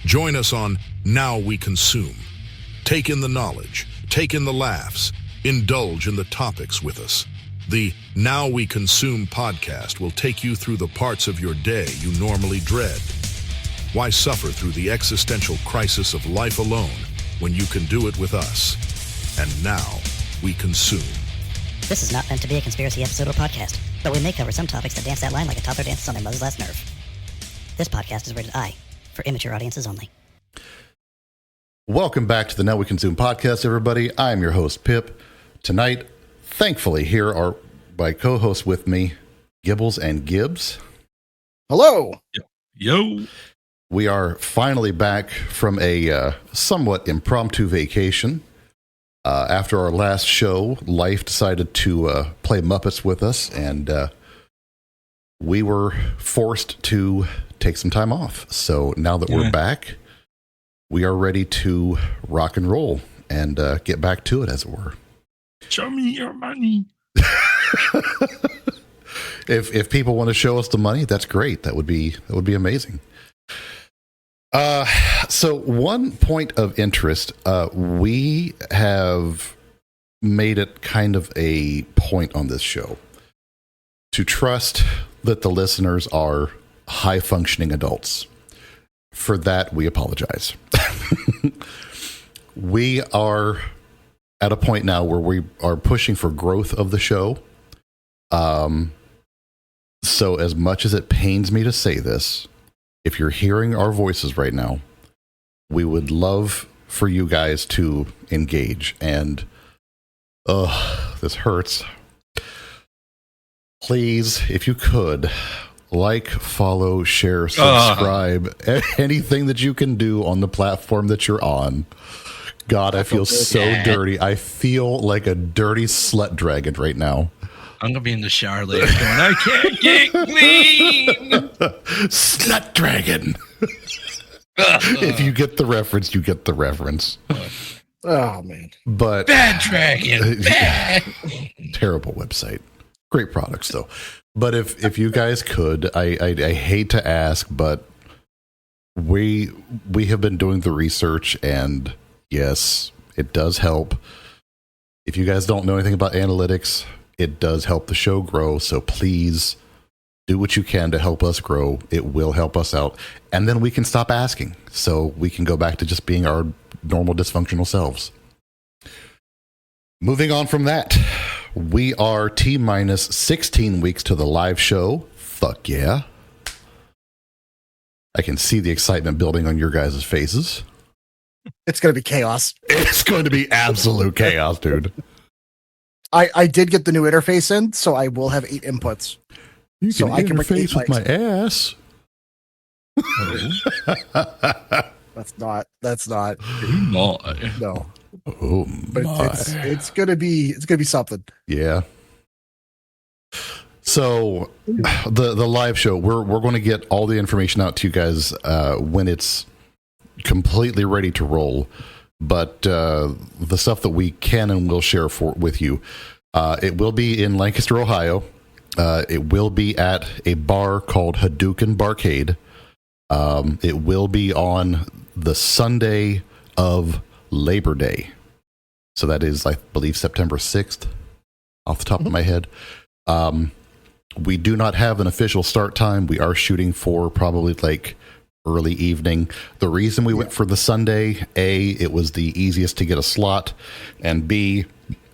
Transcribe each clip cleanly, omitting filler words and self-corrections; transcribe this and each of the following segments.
Join us on Now We Consume. Take in the knowledge, take in the laughs, indulge in the topics with us. The Now We Consume podcast will take you through the parts of your day you normally dread. Why suffer through the existential crisis of life alone when you can do it with us? And Now We Consume. This is not meant to be a conspiracy episode or podcast, but we may cover some topics that dance that line like a toddler dances on their mother's last nerve. This podcast is rated I, for immature audiences only. Welcome back to the Now We Consume podcast, everybody. I'm your host, Pip. Tonight, thankfully, here are my co-hosts with me, Gibbles and Gibbs. Hello. Yo. We are finally back from a somewhat impromptu vacation. After our last show, Life decided to play Muppets with us, and we were forced to take some time off. So now that we're back, we are ready to rock and roll and get back to it, as it were. Show me your money. If people want to show us the money, that's great. That would be amazing. So one point of interest, we have made it kind of a point on this show to trust that the listeners are high functioning adults. For that, we apologize. We are at a point now where we are pushing for growth of the show. So as much as it pains me to say this, if you're hearing our voices right now, we would love for you guys to engage. And, this hurts. Please, if you could, like, follow, share, subscribe, anything that you can do on the platform that you're on. God, I feel so dirty. I feel like a dirty slut dragon right now. I'm going to be in the shower later going, I can't get clean. Slut dragon. If you get the reference, you get the reference. Oh, man. But Bad dragon. Bad. Terrible website. Great products, though. But if you guys could, I hate to ask, but we have been doing the research, and yes, it does help. If you guys don't know anything about analytics, it does help the show grow. So please do what you can to help us grow. It will help us out. And then we can stop asking. So we can go back to just being our normal dysfunctional selves. Moving on from that, we are T-minus 16 weeks to the live show. Fuck yeah. I can see the excitement building on your guys' faces. It's going to be chaos. It's going to be absolute chaos, dude. I did get the new interface in, so I will have 8 inputs. You can I can interface with my ass. That's not. No. Oh, but it's gonna be something. Yeah. So the live show, we're going to get all the information out to you guys when it's completely ready to roll. But the stuff that we can and will share with you, it will be in Lancaster, Ohio. It will be at a bar called Hadouken Barcade. It will be on the Sunday of Labor Day. So that is, I believe, September 6th, off the top of my head. We do not have an official start time. We are shooting for probably like early evening. The reason we went for the Sunday, A, it was the easiest to get a slot, and B,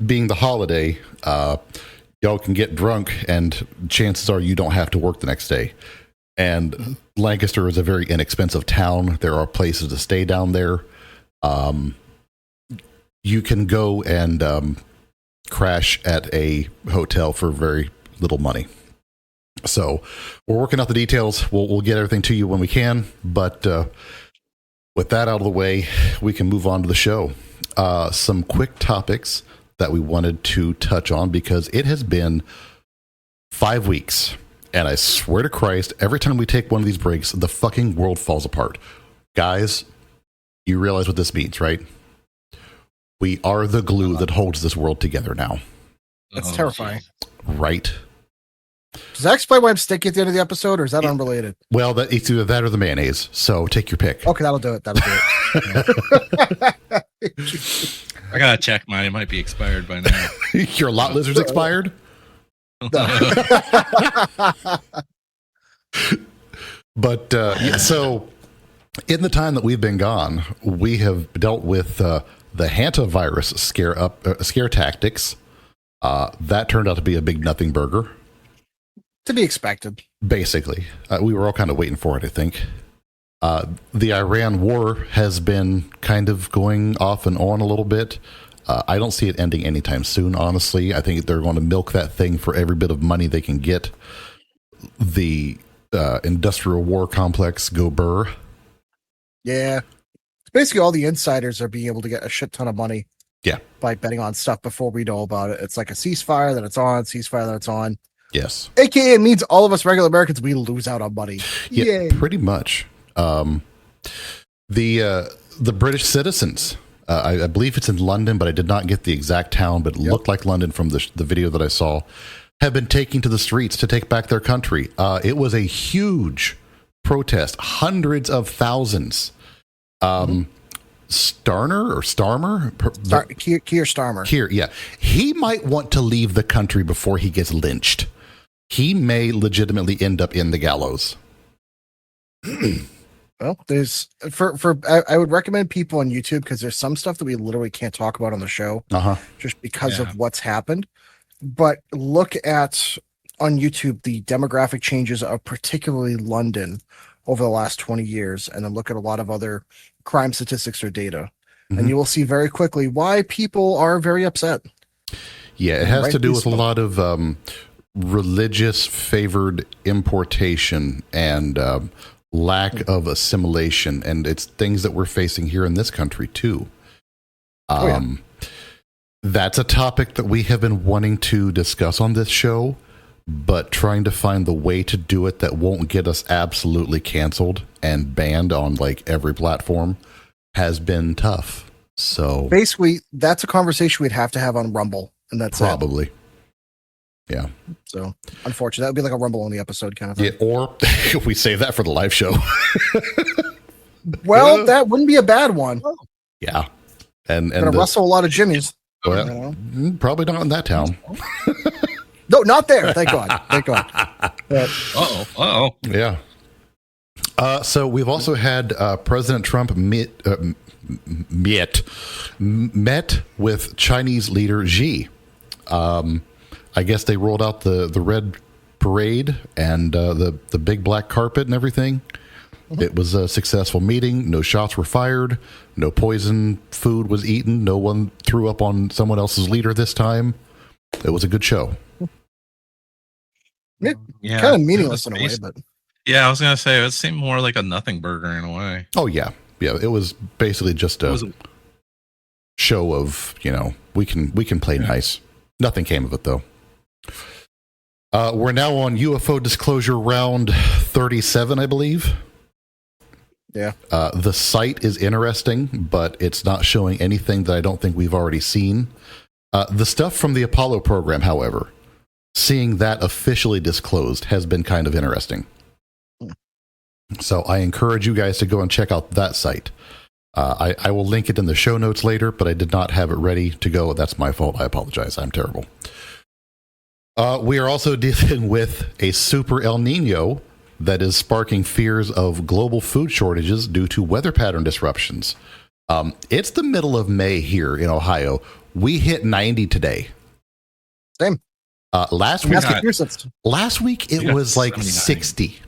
being the holiday, y'all can get drunk, and chances are you don't have to work the next day. And Lancaster is a very inexpensive town. There are places to stay down there. You can go and crash at a hotel for very little money. So we're working out the details. We'll get everything to you when we can. But with that out of the way, we can move on to the show. Some quick topics that we wanted to touch on, because it has been 5 weeks. And I swear to Christ, every time we take one of these breaks, the fucking world falls apart. Guys, you realize what this means, right? We are the glue that holds this world together now. That's terrifying. Right? Does that explain why I'm sticky at the end of the episode, or is that unrelated? Well, it's either that or the mayonnaise. So take your pick. Okay, that'll do it. That'll do it. I gotta check mine. It might be expired by now. Your lot lizard's expired? But so in the time that we've been gone, we have dealt with the hantavirus scare tactics. That turned out to be a big nothing burger. To be expected. Basically. We were all kind of waiting for it, I think. The Iran war has been kind of going off and on a little bit. I don't see it ending anytime soon, honestly. I think they're going to milk that thing for every bit of money they can get. The industrial war complex go burr. Yeah. Basically, all the insiders are being able to get a shit ton of money. Yeah. By betting on stuff before we know about it. It's like a ceasefire that it's on, ceasefire that it's on. Yes. AKA it means all of us regular Americans, we lose out on money. Yeah, Yay. pretty much. The British citizens, I believe it's in London, but I did not get the exact town, but it looked like London from the video that I saw, have been taking to the streets to take back their country. It was a huge protest, hundreds of thousands. Starmer? Keir Starmer. Keir, yeah. He might want to leave the country before he gets lynched. He may legitimately end up in the gallows. Well, there's I would recommend people on YouTube because there's some stuff that we literally can't talk about on the show just because of what's happened. But look at on YouTube the demographic changes of particularly London over the last 20 years, and then look at a lot of other crime statistics or data, and you will see very quickly why people are very upset. Yeah, it has to do with a lot of religious favored importation and lack of assimilation, and it's things that we're facing here in this country too. That's a topic that we have been wanting to discuss on this show, but trying to find the way to do it that won't get us absolutely canceled and banned on like every platform has been tough. So basically, that's a conversation we'd have to have on Rumble, and that's probably. Yeah. So, unfortunately, that would be like a Rumble only episode kind of thing. Yeah, or we save that for the live show. Well, that wouldn't be a bad one. Yeah. And gonna rustle a lot of jimmies. Well, probably not in that town. No, not there. Thank God. Thank God. Yeah. So we've also had President Trump met with Chinese leader Xi. I guess they rolled out the red parade and the big black carpet and everything. It was a successful meeting. No shots were fired. No poison food was eaten. No one threw up on someone else's leader this time. It was a good show. Yeah, kind of meaningless in a way, but yeah, I was gonna say it seemed more like a nothing burger in a way. Oh yeah. It was basically just a show of, we can play nice. Nothing came of it though. We're now on UFO disclosure round 37, I believe. Yeah. The site is interesting, but it's not showing anything that I don't think we've already seen. The stuff from the Apollo program, however, seeing that officially disclosed has been kind of interesting. So I encourage you guys to go and check out that site. I will link it in the show notes later, but I did not have it ready to go. That's my fault. I apologize. I'm terrible. We are also dealing with a super El Nino that is sparking fears of global food shortages due to weather pattern disruptions. It's the middle of May here in Ohio. We hit 90 today. Same. Last week it was like 79. 60.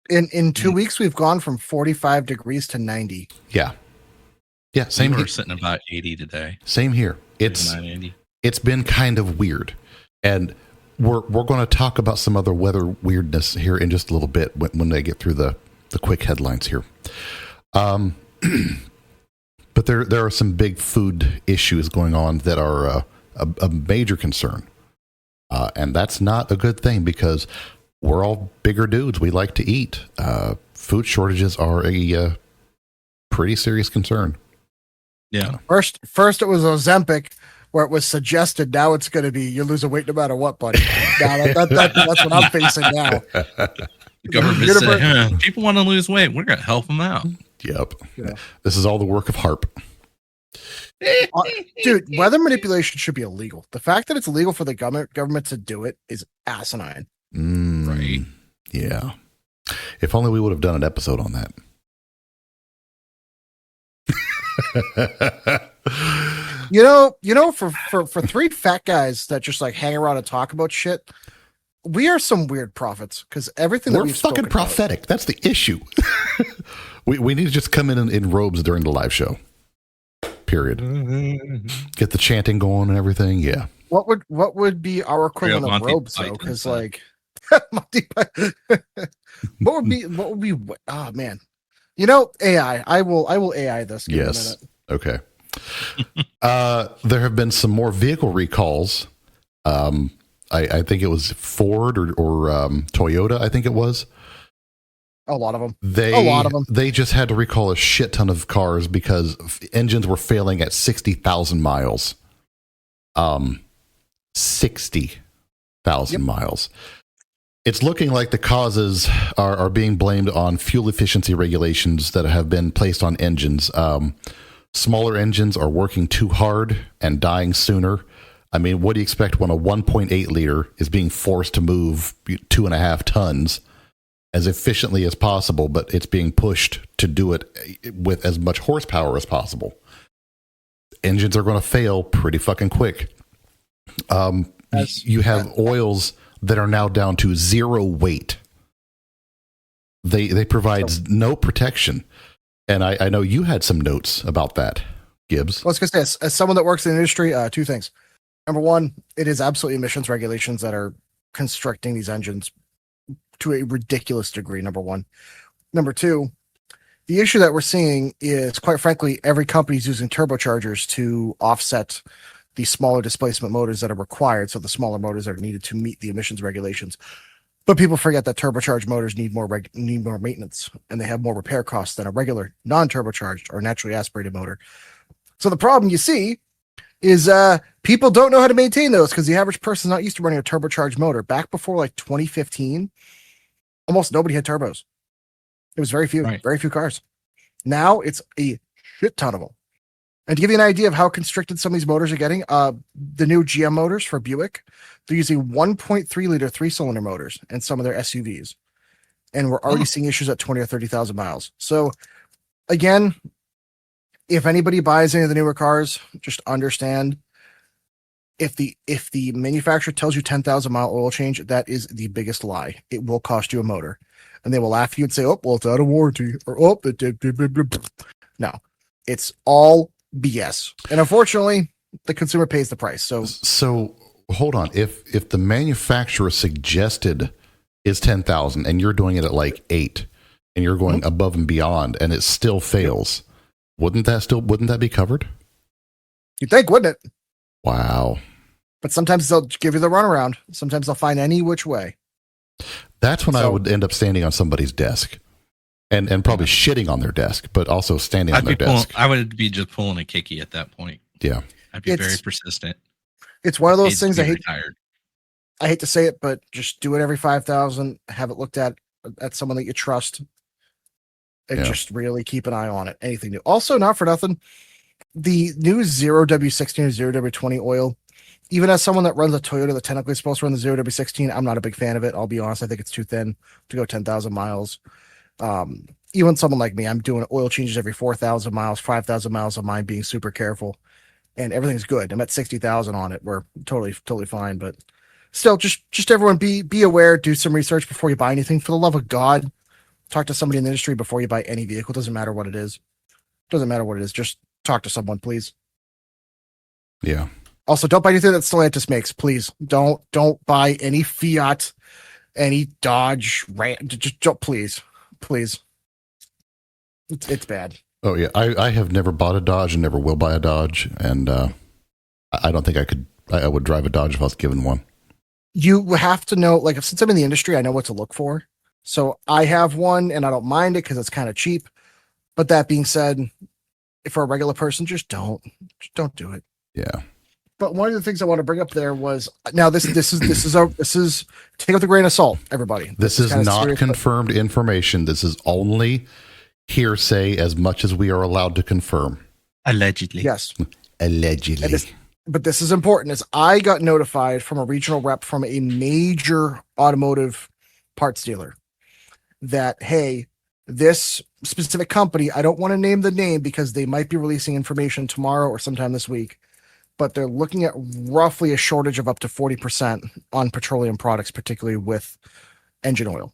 In 2 weeks, we've gone from 45 degrees to 90. Yeah. Yeah, same We're here. sitting about 80 today. Same here. It's been kind of weird. And we're going to talk about some other weather weirdness here in just a little bit when they get through the quick headlines here. But there are some big food issues going on that are a major concern. And that's not a good thing because we're all bigger dudes. We like to eat. Food shortages are a pretty serious concern. Yeah. First it was Ozempic. where it was suggested. Now it's going to be you lose a weight no matter what, buddy. Now that's what I'm facing now. The government said, people want to lose weight. We're going to help them out. Yep. Yeah. This is all the work of HARP. Dude, weather manipulation should be illegal. The fact that it's illegal for the government to do it is asinine. Right. Yeah. If only we would have done an episode on that. For three fat guys that just like hang around and talk about shit, we are some weird prophets because everything we're fucking prophetic. That's the issue. we need to just come in robes during the live show. Period. Get the chanting going and everything. Yeah. What would be our equivalent of robes though? Because like, what would be? Oh man, AI. I will AI this. Yes. Okay. There have been some more vehicle recalls. I think it was Ford or Toyota. I think it was. A lot of them. They just had to recall a shit ton of cars because engines were failing at 60,000 miles. 60,000 miles. It's looking like the causes are being blamed on fuel efficiency regulations that have been placed on engines. Smaller engines are working too hard and dying sooner. I mean, what do you expect when a 1.8 liter is being forced to move 2.5 tons as efficiently as possible, but it's being pushed to do it with as much horsepower as possible? Engines are going to fail pretty fucking quick. You have oils that are now down to zero weight. They provide no protection. And I know you had some notes about that, Gibbs. Well, I was going to say, as someone that works in the industry, two things. Number one, it is absolutely emissions regulations that are constricting these engines to a ridiculous degree, number one. Number two, the issue that we're seeing is, quite frankly, every company is using turbochargers to offset the smaller displacement motors that are required, so the smaller motors that are needed to meet the emissions regulations. But people forget that turbocharged motors need more maintenance, and they have more repair costs than a regular non-turbocharged or naturally aspirated motor. So the problem you see is people don't know how to maintain those because the average person is not used to running a turbocharged motor. Back before like 2015, almost nobody had turbos. It was very few cars. Now it's a shit ton of them. And to give you an idea of how constricted some of these motors are getting, the new GM motors for Buick, they're using 1.3 liter 3-cylinder motors in some of their SUVs. And we're already seeing issues at 20 or 30,000 miles. So again, if anybody buys any of the newer cars, just understand if the manufacturer tells you 10,000 mile oil change, that is the biggest lie. It will cost you a motor. And they will laugh at you and say, oh, well, it's out of warranty. Or, oh, no, it's all BS. And unfortunately, the consumer pays the price. So hold on. If the manufacturer suggested is 10,000 and you're doing it at like 8 and you're going above and beyond and it still fails, wouldn't that be covered? You'd think, wouldn't it? Wow. But sometimes they'll give you the runaround. Sometimes they'll find any which way. That's when I would end up standing on somebody's desk. And probably shitting on their desk, but also standing on their desk. I would be just pulling a kicky at that point. Yeah. I'd be very persistent. It's one of those things I hate. Retired. I hate to say it, but just do it every 5,000. Have it looked at someone that you trust. And just really keep an eye on it. Anything new. Also, not for nothing, the new 0W16 or 0W20 oil, even as someone that runs a Toyota that technically is supposed to run the 0W16, I'm not a big fan of it. I'll be honest. I think it's too thin to go 10,000 miles. Even someone like me, I'm doing oil changes every 4,000 miles, 5,000 miles of mine, being super careful, and everything's good. I'm at 60,000 on it. We're totally fine, but still, just everyone be aware, do some research before you buy anything. For the love of God, talk to somebody in the industry before you buy any vehicle. Doesn't matter what it is. Just talk to someone, please. Yeah. Also, don't buy anything that Stellantis makes, please. Don't buy any Fiat, any Dodge, just don't, please. It's bad. Oh yeah, I have never bought a Dodge and never will buy a Dodge, and I don't think I would drive a Dodge if I was given one. You have to know, like, since I'm in the industry, I know what to look for. So I have one, and I don't mind it because it's kind of cheap. But that being said, if for a regular person, just don't do it. Yeah. But one of the things I want to bring up there was now this is take with a grain of salt, everybody. This is not confirmed information. This is only hearsay as much as we are allowed to confirm. Allegedly. Yes. Allegedly. But this is important. As I got notified from a regional rep from a major automotive parts dealer that, hey, this specific company, I don't want to name the name because they might be releasing information tomorrow or sometime this week, but they're looking at roughly a shortage of up to 40% on petroleum products, particularly with engine oil.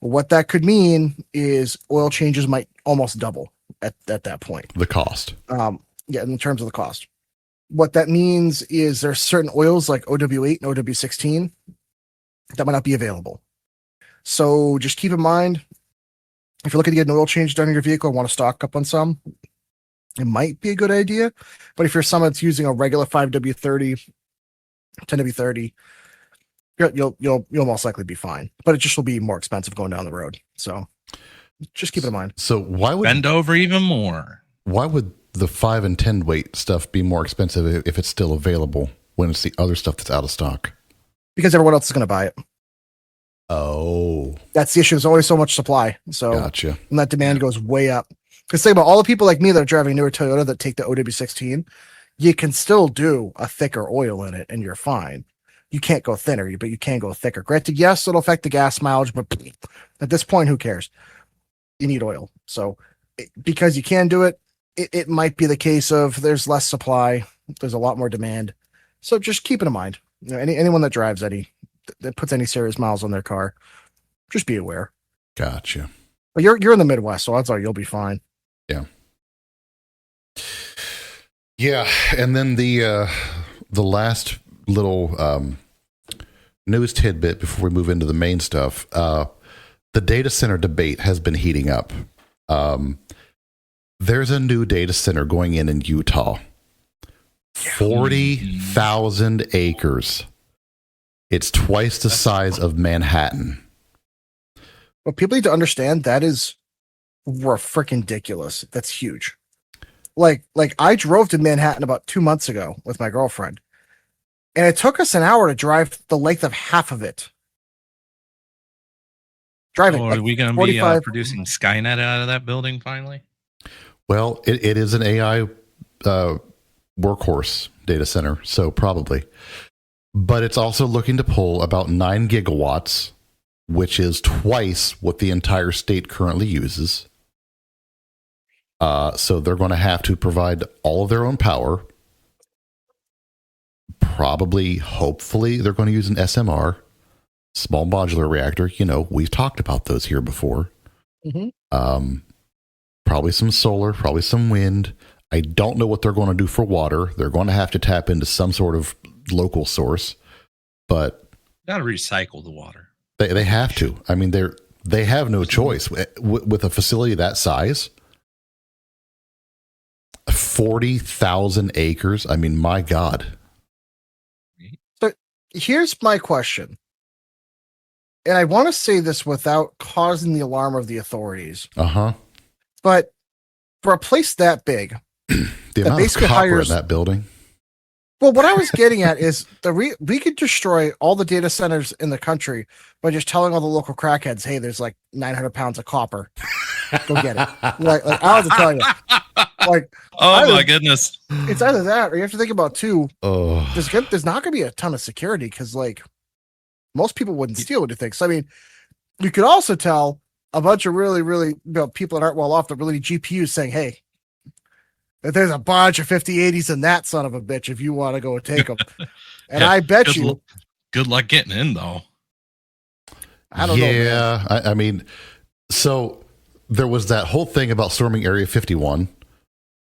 What that could mean is oil changes might almost double at that point. The cost. In terms of the cost. What that means is there's certain oils like OW8 and OW16 that might not be available. So just keep in mind, if you're looking to get an oil change done in your vehicle and want to stock up on some, it might be a good idea. But if you're someone that's using a regular 5W30, 10W30, you'll most likely be fine. But it just will be more expensive going down the road. So just keep it in mind. So why would bend over even more? Why would the 5 and 10 weight stuff be more expensive if it's still available when it's the other stuff that's out of stock? Because everyone else is going to buy it. Oh, that's the issue. There's always so much supply. So gotcha. And that demand goes way up. Because think about all the people like me that are driving newer Toyota that take the OW16, you can still do a thicker oil in it and you're fine. You can't go thinner, but you can go thicker. Granted, yes, it'll affect the gas mileage, but at this point, who cares? You need oil. So because you can do it, it might be the case of there's less supply, there's a lot more demand. So just keep it in mind. Anyone that drives that puts any serious miles on their car, just be aware. Gotcha. But you're in the Midwest, so odds are you'll be fine. Yeah. Yeah, and then the last little news tidbit before we move into the main stuff. The data center debate has been heating up. There's a new data center going in Utah. 40,000 acres. It's twice the size of Manhattan. What people need to understand, that is freaking ridiculous. That's huge. Like I drove to Manhattan about 2 months ago with my girlfriend, and it took us an hour to drive the length of half of it. Driving. Are we going to be producing Skynet out of that building finally? Well, it is an AI workhorse data center, so probably. But it's also looking to pull about 9 gigawatts, which is twice what the entire state currently uses. So they're going to have to provide all of their own power. Probably, hopefully, they're going to use an SMR, small modular reactor. We've talked about those here before. Mm-hmm. Probably some solar, probably some wind. I don't know what they're going to do for water. They're going to have to tap into some sort of local source, but got to recycle the water. They have to. I mean, they have no choice with a facility that size. 40,000 acres. I mean, my God. So here's my question, and I want to say this without causing the alarm of the authorities. But for a place that big, the amount of copper in that building. Well, what I was getting at is we could destroy all the data centers in the country by just telling all the local crackheads, "Hey, there's like 900 pounds of copper. Go get it." like I was telling you, my goodness, it's either that or you have to think about too. There's not going to be a ton of security because most people wouldn't steal anything. So I mean, you could also tell a bunch of really, really people that aren't well off that really need GPUs saying, "Hey, there's a bunch of 5080s in that son of a bitch if you want to go and take them." And I bet good luck getting in, though. I don't know. Yeah, I mean, so there was that whole thing about storming Area 51.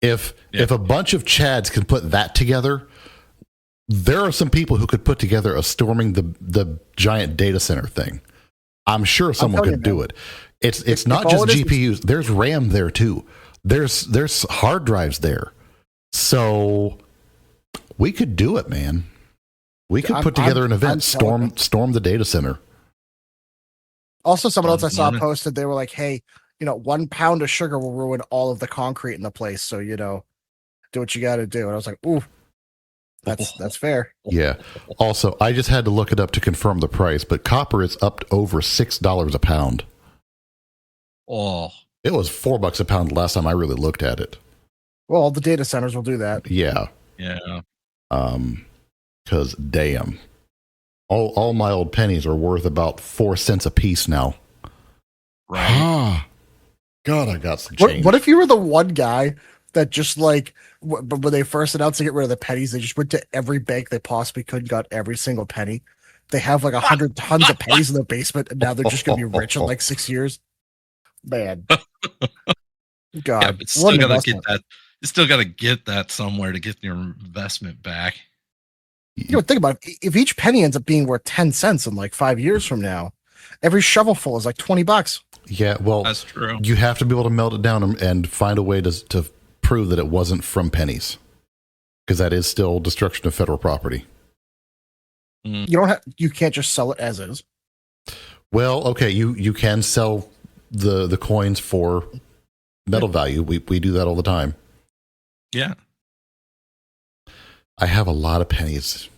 If a bunch of Chads can put that together, there are some people who could put together a storming the giant data center thing. I'm sure someone could do it. It's not just GPUs. There's RAM there too. There's hard drives there. So we could do it, man. We could put together an event, storm the data center. Also, someone else I saw posted, they were like, "Hey, 1 pound of sugar will ruin all of the concrete in the place. So, do what you got to do." And I was like, "Ooh, That's fair. Yeah. Also, I just had to look it up to confirm the price, but copper is up to over $6 a pound. Oh, It was $4 a pound last time I really looked at it. Well, the data centers will do that. Yeah. yeah. Because damn, all my old pennies are worth about 4 cents a piece now. Right. Ah, God, I got some change. What if you were the one guy that just like when they first announced to get rid of the pennies, they just went to every bank they possibly could and got every single penny. They have like 100 tons of pennies in their basement, and now they're just going to be rich in like 6 years. Man, God, Yeah, but still gotta get that. You still gotta get that somewhere to get your investment back. You know, think about it. If each penny ends up being worth 10 cents in like 5 years from now, every shovelful is like $20. Yeah, well, That's true. You have to be able to melt it down and find a way to prove that it wasn't from pennies, because that is still destruction of federal property. You can't just sell it as is. Well, okay, you can sell the coins for metal value. We do that all the time. Yeah. I have a lot of pennies.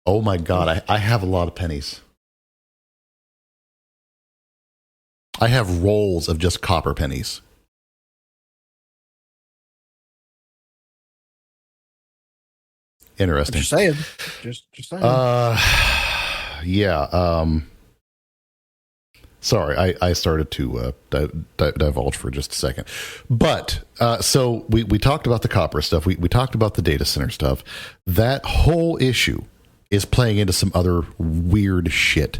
Oh my God, I have a lot of pennies. I have rolls of just copper pennies. Interesting. Just saying. Just saying. Yeah. Sorry, I started to divulge for just a second. But so we talked about the copper stuff. We talked about the data center stuff. That whole issue is playing into some other weird shit.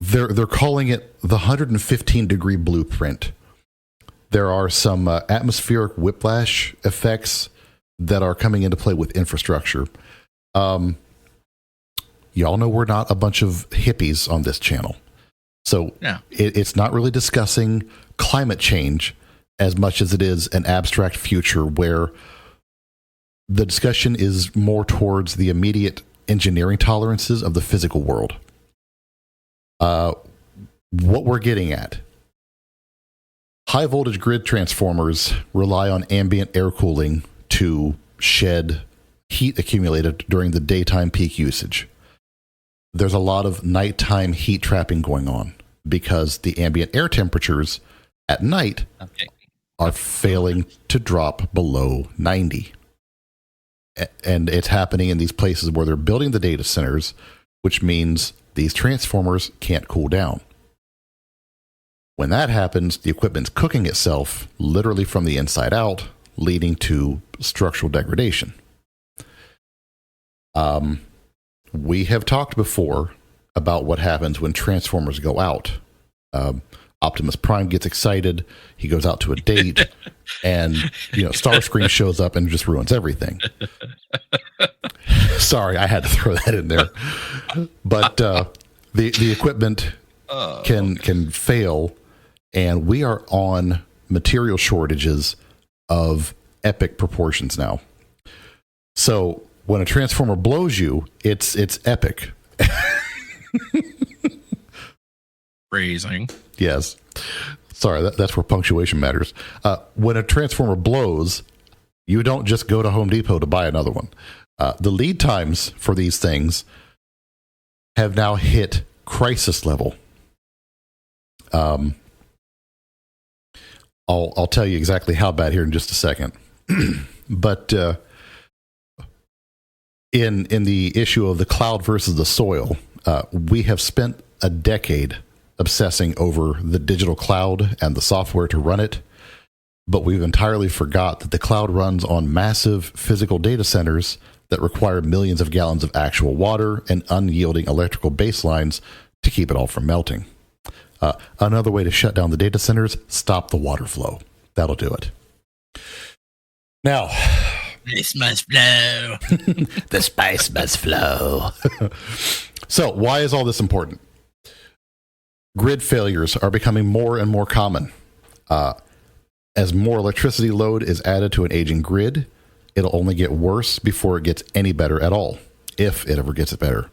They're calling it the 115-degree blueprint. There are some atmospheric whiplash effects that are coming into play with infrastructure. Y'all know we're not a bunch of hippies on this channel. So yeah. It's not really discussing climate change as much as it is an abstract future where the discussion is more towards the immediate engineering tolerances of the physical world. What we're getting at, high voltage grid transformers rely on ambient air cooling to shed heat accumulated during the daytime peak usage. There's a lot of nighttime heat trapping going on because the ambient air temperatures at night are failing to drop below 90. And it's happening in these places where they're building the data centers, which means these transformers can't cool down. When that happens, the equipment's cooking itself literally from the inside out, leading to structural degradation. We have talked before about what happens when transformers go out. Optimus Prime gets excited. He goes out to a date, and Starscream shows up and just ruins everything. Sorry, I had to throw that in there. But the equipment can fail, and we are on material shortages of epic proportions now. So when a transformer blows you, it's epic. Phrasing. Yes. Sorry, that's where punctuation matters. When a transformer blows, you don't just go to Home Depot to buy another one. The lead times for these things have now hit crisis level. I'll tell you exactly how bad here in just a second. But in the issue of the cloud versus the soil, we have spent a decade obsessing over the digital cloud and the software to run it, but we've entirely forgot that the cloud runs on massive physical data centers that require millions of gallons of actual water and unyielding electrical baselines to keep it all from melting. Another way to shut down the data centers, stop the water flow. That'll do it. Now, this must flow. the spice must flow. So, why is all this important? Grid failures are becoming more and more common. As more electricity load is added to an aging grid, it'll only get worse before it gets any better at all, if it ever gets it better.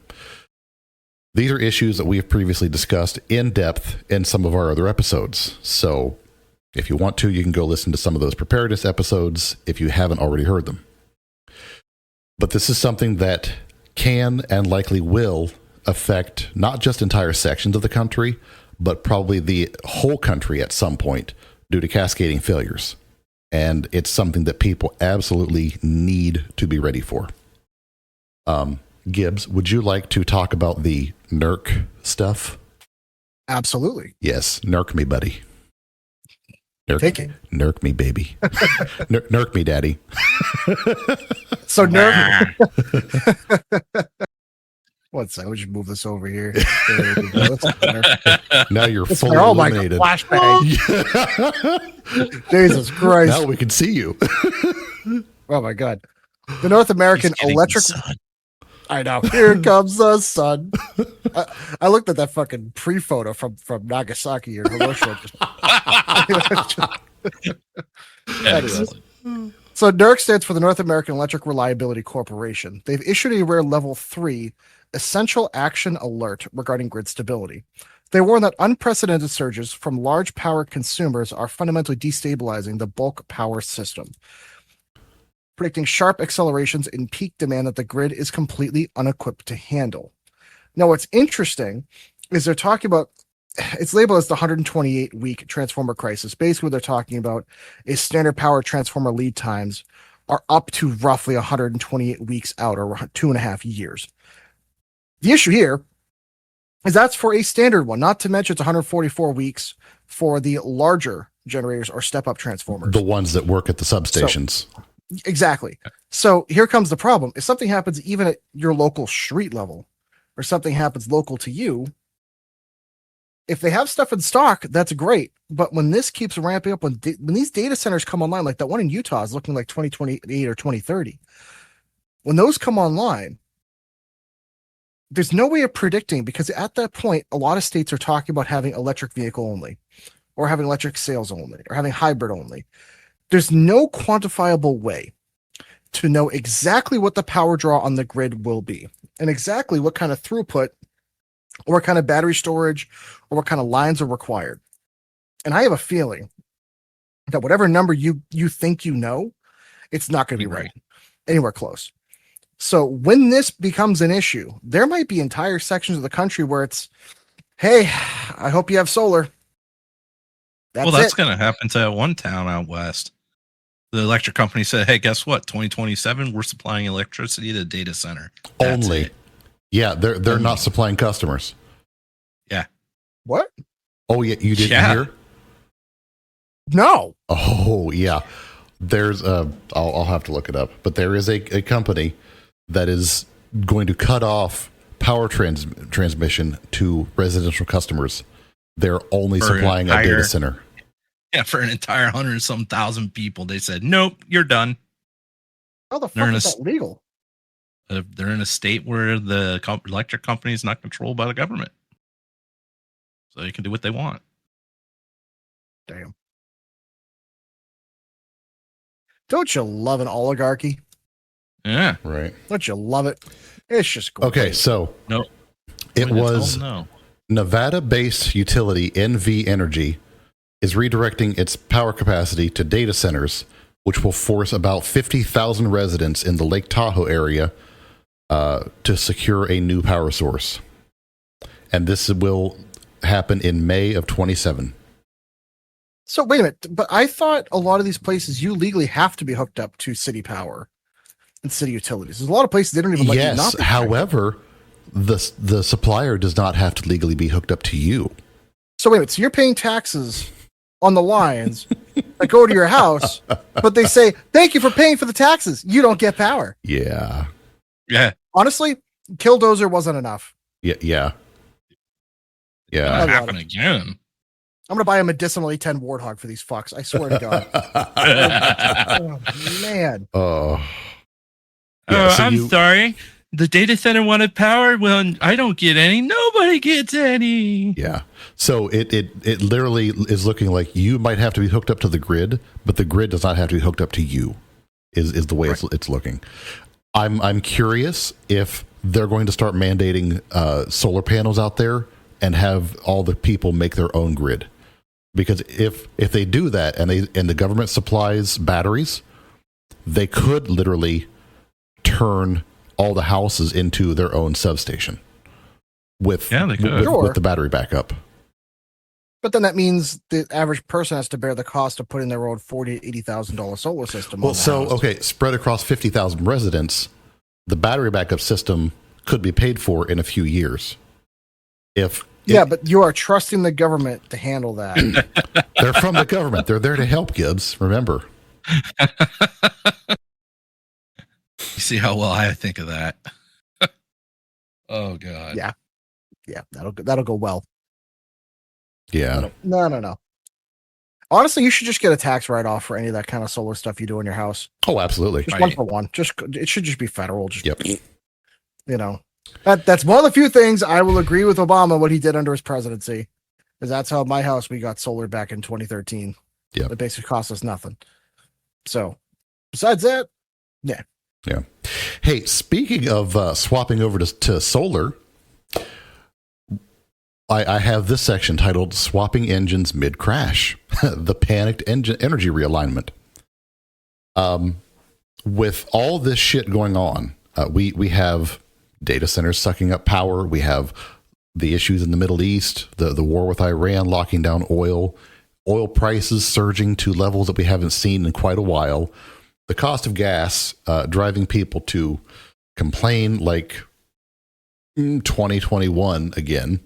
These are issues that we have previously discussed in depth in some of our other episodes. So If you want to, you can go listen to some of those preparedness episodes if you haven't already heard them. But this is something that can and likely will affect not just entire sections of the country, but probably the whole country at some point due to cascading failures. And it's something that people absolutely need to be ready for. Gibbs, would you like to talk about the NERC stuff? Absolutely. Yes, NERC me, buddy. Take it. NERC me, baby. NERC me, daddy. So NERC. What's that? We should move this over here. There we go. Now you're It's fully like, oh my God, illuminated. flashbang. Jesus Christ. Now we can see you. Oh my God. The North American He's getting Electric. the sun. I know. Here comes the sun. I looked at that fucking pre-photo from Nagasaki or Hiroshima. Excellent. So NERC stands for the North American Electric Reliability Corporation. They've issued a rare level 3 essential action alert regarding grid stability. They warn that unprecedented surges from large power consumers are fundamentally destabilizing the bulk power system, predicting sharp accelerations in peak demand that the grid is completely unequipped to handle. Now, what's interesting is they're talking about, it's labeled as the 128-week transformer crisis. Basically, what they're talking about is standard power transformer lead times are up to roughly 128 weeks out, or 2.5 years. The issue here is that's for a standard one, not to mention it's 144 weeks for the larger generators or step-up transformers. The ones that work at the substations. Exactly. So here comes the problem. If something happens even at your local street level, or something happens local to you, if they have stuff in stock, that's great. But when this keeps ramping up, when these data centers come online, like that one in Utah is looking like 2028 or 2030, when those come online, there's no way of predicting, because at that point, a lot of states are talking about having electric vehicle only, or having electric sales only, or having hybrid only. There's no quantifiable way to know exactly what the power draw on the grid will be, and exactly what kind of throughput, or what kind of battery storage, or what kind of lines are required. And I have a feeling that whatever number you think you know, it's not going to be right anywhere close. So when this becomes an issue, there might be entire sections of the country where it's, hey, I hope you have solar. That's going to happen to one town out west. The electric company said, hey, guess what? 2027, we're supplying electricity to the data center. That's Only. it. Yeah, they're not supplying customers. Yeah. What? Oh, yeah, you didn't hear? No. Oh, yeah. There's I'll have to look it up, but there is a company that is going to cut off power transmission to residential customers. They're only supplying a data center. Yeah, for an entire 100-some thousand people, they said, nope, you're done. How the fuck is that legal? They're in a state where the electric company is not controlled by the government. So they can do what they want. Damn. Don't you love an oligarchy? Yeah. Right. Don't you love it? It's just great. Okay, so no, it was Nevada-based utility NV Energy is redirecting its power capacity to data centers, which will force about 50,000 residents in the Lake Tahoe area to secure a new power source. And this will happen in May of 27. So wait a minute, but I thought a lot of these places you legally have to be hooked up to city power and city utilities. There's a lot of places they don't even let you not be. However, the supplier does not have to legally be hooked up to you. So wait a minute, so you're paying taxes on the lines that go to your house, but they say, thank you for paying for the taxes. You don't get power. Yeah. Yeah. Honestly, Killdozer wasn't enough. Yeah. That'll happen again. I'm going to buy a medicinal A10 Warthog for these fucks. I swear to God. Oh, man. Oh. Yeah, I'm sorry. The data center wanted power. Well, I don't get any. Nobody gets any. Yeah. So it literally is looking like you might have to be hooked up to the grid, but the grid does not have to be hooked up to you. Is the way it's looking. I'm curious if they're going to start mandating solar panels out there and have all the people make their own grid, Because if they do that and the government supplies batteries, they could literally turn all the houses into their own substation with the battery backup. But then that means the average person has to bear the cost of putting their own $40,000 to $80,000 solar system. Well, spread across 50,000 residents, the battery backup system could be paid for in a few years. But you are trusting the government to handle that. They're from the government. They're there to help, Gibbs. Remember. You see how well I think of that. Oh God. Yeah. That'll go well. Yeah. No. Honestly, you should just get a tax write-off for any of that kind of solar stuff you do in your house. Oh, absolutely. Just one for one. It should just be federal. That's one of the few things I will agree with Obama what he did under his presidency, because that's how my house we got solar back in 2013. Yeah, it basically cost us nothing. So, besides that, yeah. Hey, speaking of swapping over to solar, I have this section titled "Swapping Engines Mid-Crash: The Panicked Energy Realignment." With all this shit going on, we have data centers sucking up power. We have the issues in the Middle East, the war with Iran locking down oil prices surging to levels that we haven't seen in quite a while. The cost of gas driving people to complain like 2021 again.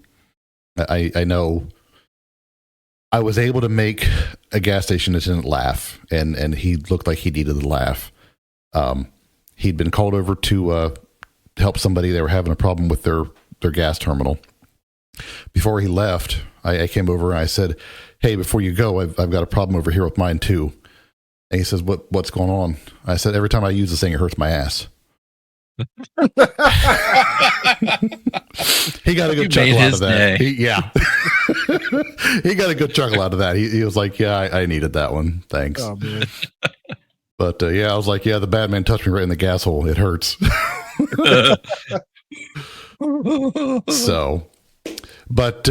I know I was able to make a gas station attendant laugh, and he looked like he needed the laugh. He'd been called over to help somebody. They were having a problem with their gas terminal. Before he left, I came over and I said, "Hey, before you go, I've got a problem over here with mine too." And he says, "What's going on?" I said, "Every time I use this thing, it hurts my ass." He got a good chuckle out of that. He got a good chuckle out of that. He was like, "Yeah, I needed that one. Thanks." Oh, man. But I was like, "Yeah, the bad man touched me right in the gas hole. It hurts." So, but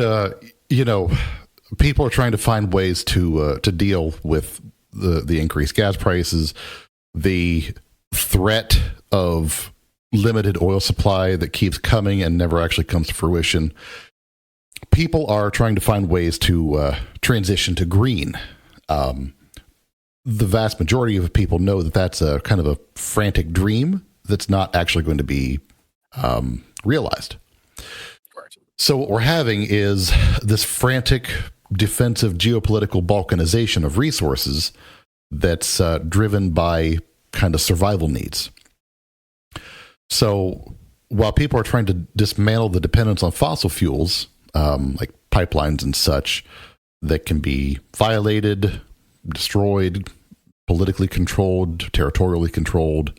people are trying to find ways to deal with the increased gas prices, the threat of limited oil supply that keeps coming and never actually comes to fruition. People are trying to find ways to transition to green. The vast majority of people know that that's a kind of a frantic dream that's not actually going to be realized. So what we're having is this frantic defensive geopolitical balkanization of resources that's driven by kind of survival needs. So while people are trying to dismantle the dependence on fossil fuels, like pipelines and such, that can be violated, destroyed, politically controlled, territorially controlled,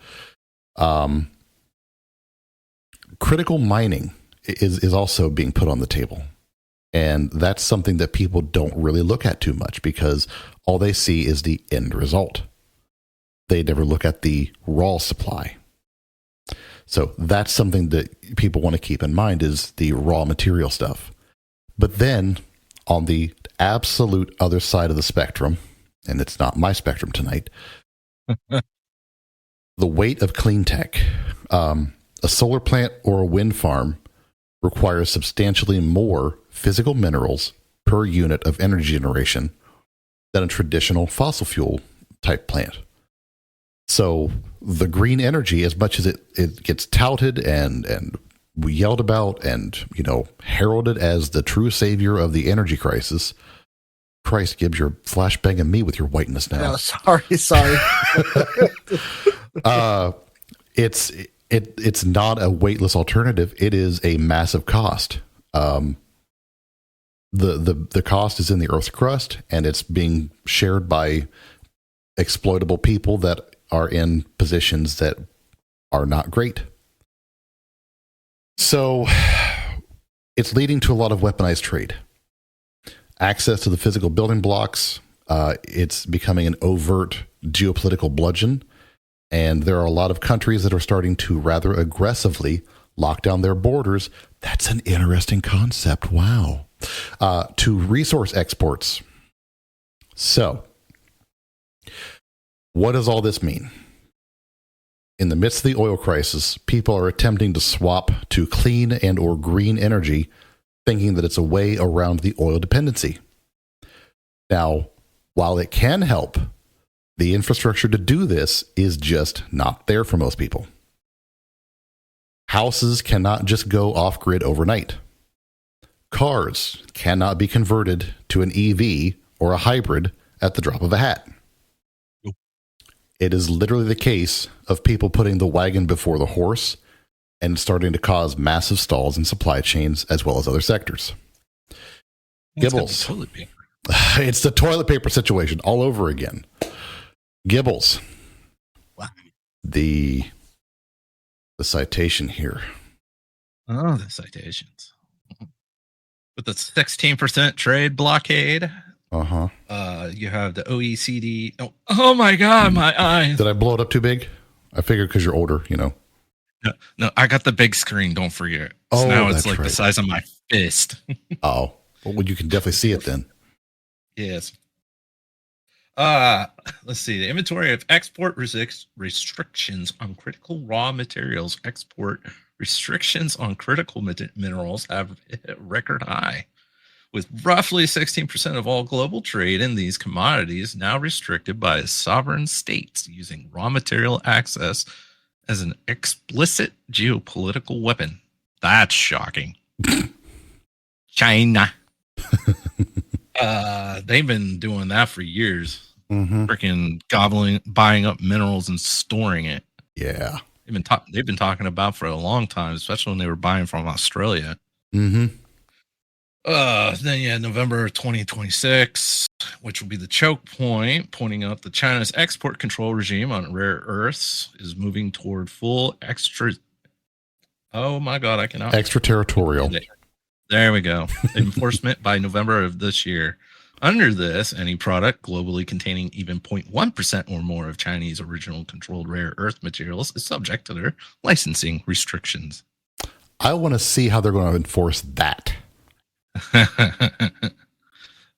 critical mining is also being put on the table. And that's something that people don't really look at too much because all they see is the end result. They never look at the raw supply. So that's something that people want to keep in mind is the raw material stuff. But then on the absolute other side of the spectrum, and it's not my spectrum tonight, the weight of clean tech. A solar plant or a wind farm requires substantially more physical minerals per unit of energy generation than a traditional fossil fuel type plant. So the green energy, as much as it gets touted and yelled about and, heralded as the true savior of the energy crisis. Christ, Gibbs, you're flashbanging me with your whiteness now. Oh, sorry. It's not a weightless alternative. It is a massive cost. The cost is in the Earth's crust, and it's being shared by exploitable people that are in positions that are not great. So it's leading to a lot of weaponized trade. Access to the physical building blocks, it's becoming an overt geopolitical bludgeon. And there are a lot of countries that are starting to rather aggressively lock down their borders. That's an interesting concept. Wow. To resource exports. So, what does all this mean? In the midst of the oil crisis, people are attempting to swap to clean and or green energy, thinking that it's a way around the oil dependency. Now, while it can help, the infrastructure to do this is just not there for most people. Houses cannot just go off-grid overnight. Cars cannot be converted to an EV or a hybrid at the drop of a hat. Nope. It is literally the case of people putting the wagon before the horse and starting to cause massive stalls in supply chains as well as other sectors. Gibbles. Toilet paper. It's the toilet paper situation all over again. Gibbles. Wow. The citation here. Oh, the citations. With the 16% trade blockade. You have the OECD. Oh my God, my eyes. Did I blow it up too big? I figured because you're older, you know. No, I got the big screen. Don't forget. So now it's like right. the size of my fist. Oh, well, you can definitely see it then. Yes. Let's see. The inventory of export restrictions on critical raw materials. Export restrictions on critical minerals have hit a record high, with roughly 16% of all global trade in these commodities now restricted by sovereign states using raw material access as an explicit geopolitical weapon. That's shocking. China. They've been doing that for years. Freaking buying up minerals and storing it. Yeah. They've been talking about for a long time, especially when they were buying from Australia. Mm-hmm. Then November 2026, which will be the choke point, pointing out that China's export control regime on rare earths is moving toward full oh my God, I cannot. Extraterritorial. There we go. Enforcement by November of this year. Under this, any product globally containing even 0.1% or more of Chinese original controlled rare earth materials is subject to their licensing restrictions. I want to see how they're going to enforce that.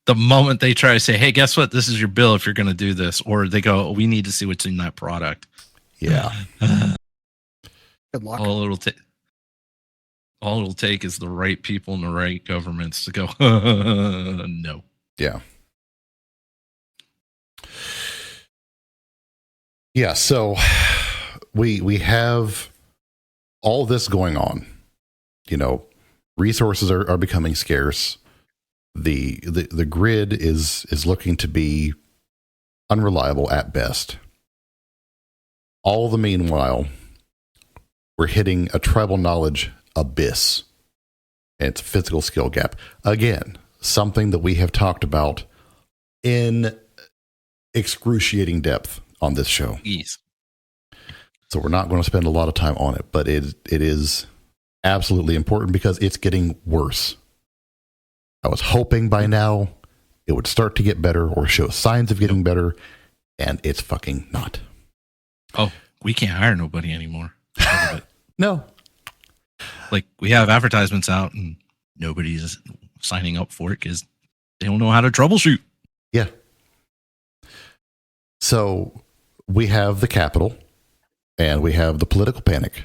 The moment they try to say, hey, guess what? This is your bill if you're going to do this. Or they go, we need to see what's in that product. Yeah. Good luck. All it'll take is the right people and the right governments to go, no. Yeah. Yeah, so we have all this going on. You know, resources are becoming scarce. The grid is looking to be unreliable at best. All the meanwhile, we're hitting a tribal knowledge abyss. And it's a physical skill gap. Again, something that we have talked about in excruciating depth on this show. Yes. So we're not going to spend a lot of time on it, but it is absolutely important because it's getting worse. I was hoping by now it would start to get better or show signs of getting better, and it's fucking not. Oh, we can't hire nobody anymore. No. Like, we have advertisements out and nobody's signing up for it because they don't know how to troubleshoot. Yeah. So we have the capital and we have the political panic.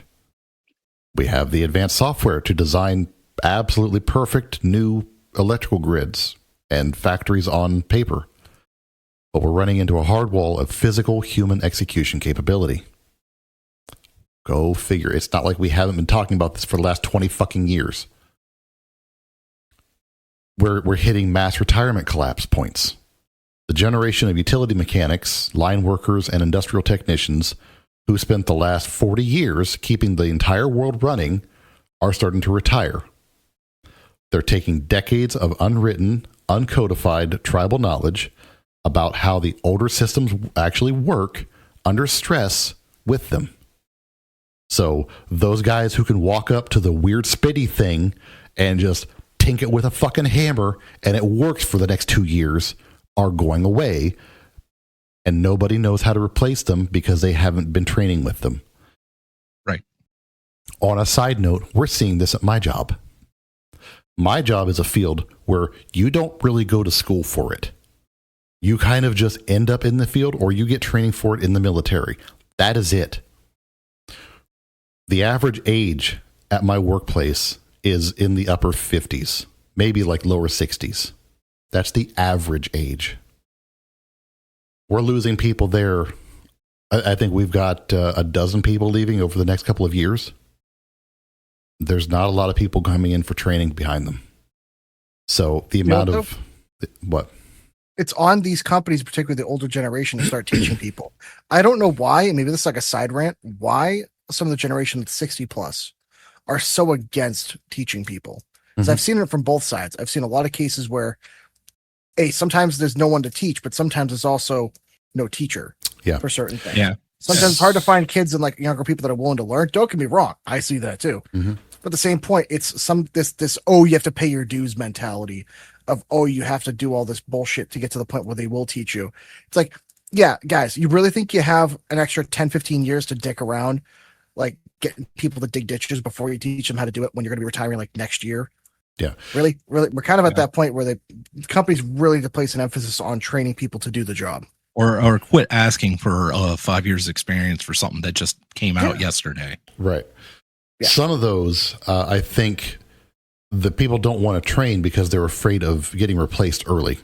We have the advanced software to design absolutely perfect new electrical grids and factories on paper. But we're running into a hard wall of physical human execution capability. Go figure. It's not like we haven't been talking about this for the last 20 fucking years. We're hitting mass retirement collapse points. The generation of utility mechanics, line workers, and industrial technicians who spent the last 40 years keeping the entire world running are starting to retire. They're taking decades of unwritten, uncodified tribal knowledge about how the older systems actually work under stress with them. So those guys who can walk up to the weird spitty thing and just tink it with a fucking hammer and it works for the next 2 years are going away, and nobody knows how to replace them because they haven't been training with them. Right. On a side note, we're seeing this at my job. My job is a field where you don't really go to school for it. You kind of just end up in the field or you get training for it in the military. That is it. The average age at my workplace is in the upper 50s, maybe like lower 60s. That's the average age. We're losing people there. I think we've got a dozen people leaving over the next couple of years. There's not a lot of people coming in for training behind them. So the amount of what? It's on these companies, particularly the older generation, to start teaching people. I don't know why, and maybe this is like a side rant, why some of the generation 60 plus are so against teaching people. Because I've seen it from both sides. I've seen a lot of cases where, sometimes there's no one to teach, but sometimes there's also no teacher for certain things. Yeah. Sometimes it's hard to find kids and like younger people that are willing to learn. Don't get me wrong. I see that too. Mm-hmm. But at the same point, it's this, you have to pay your dues mentality of, you have to do all this bullshit to get to the point where they will teach you. It's like, yeah, guys, you really think you have an extra 10, 15 years to dick around, like getting people to dig ditches before you teach them how to do it when you're going to be retiring like next year? Yeah. Really? We're kind of at that point where the companies really need to place an emphasis on training people to do the job. Or quit asking for 5 years experience for something that just came out yesterday. Right. Yeah. Some of those, I think the people don't want to train because they're afraid of getting replaced early.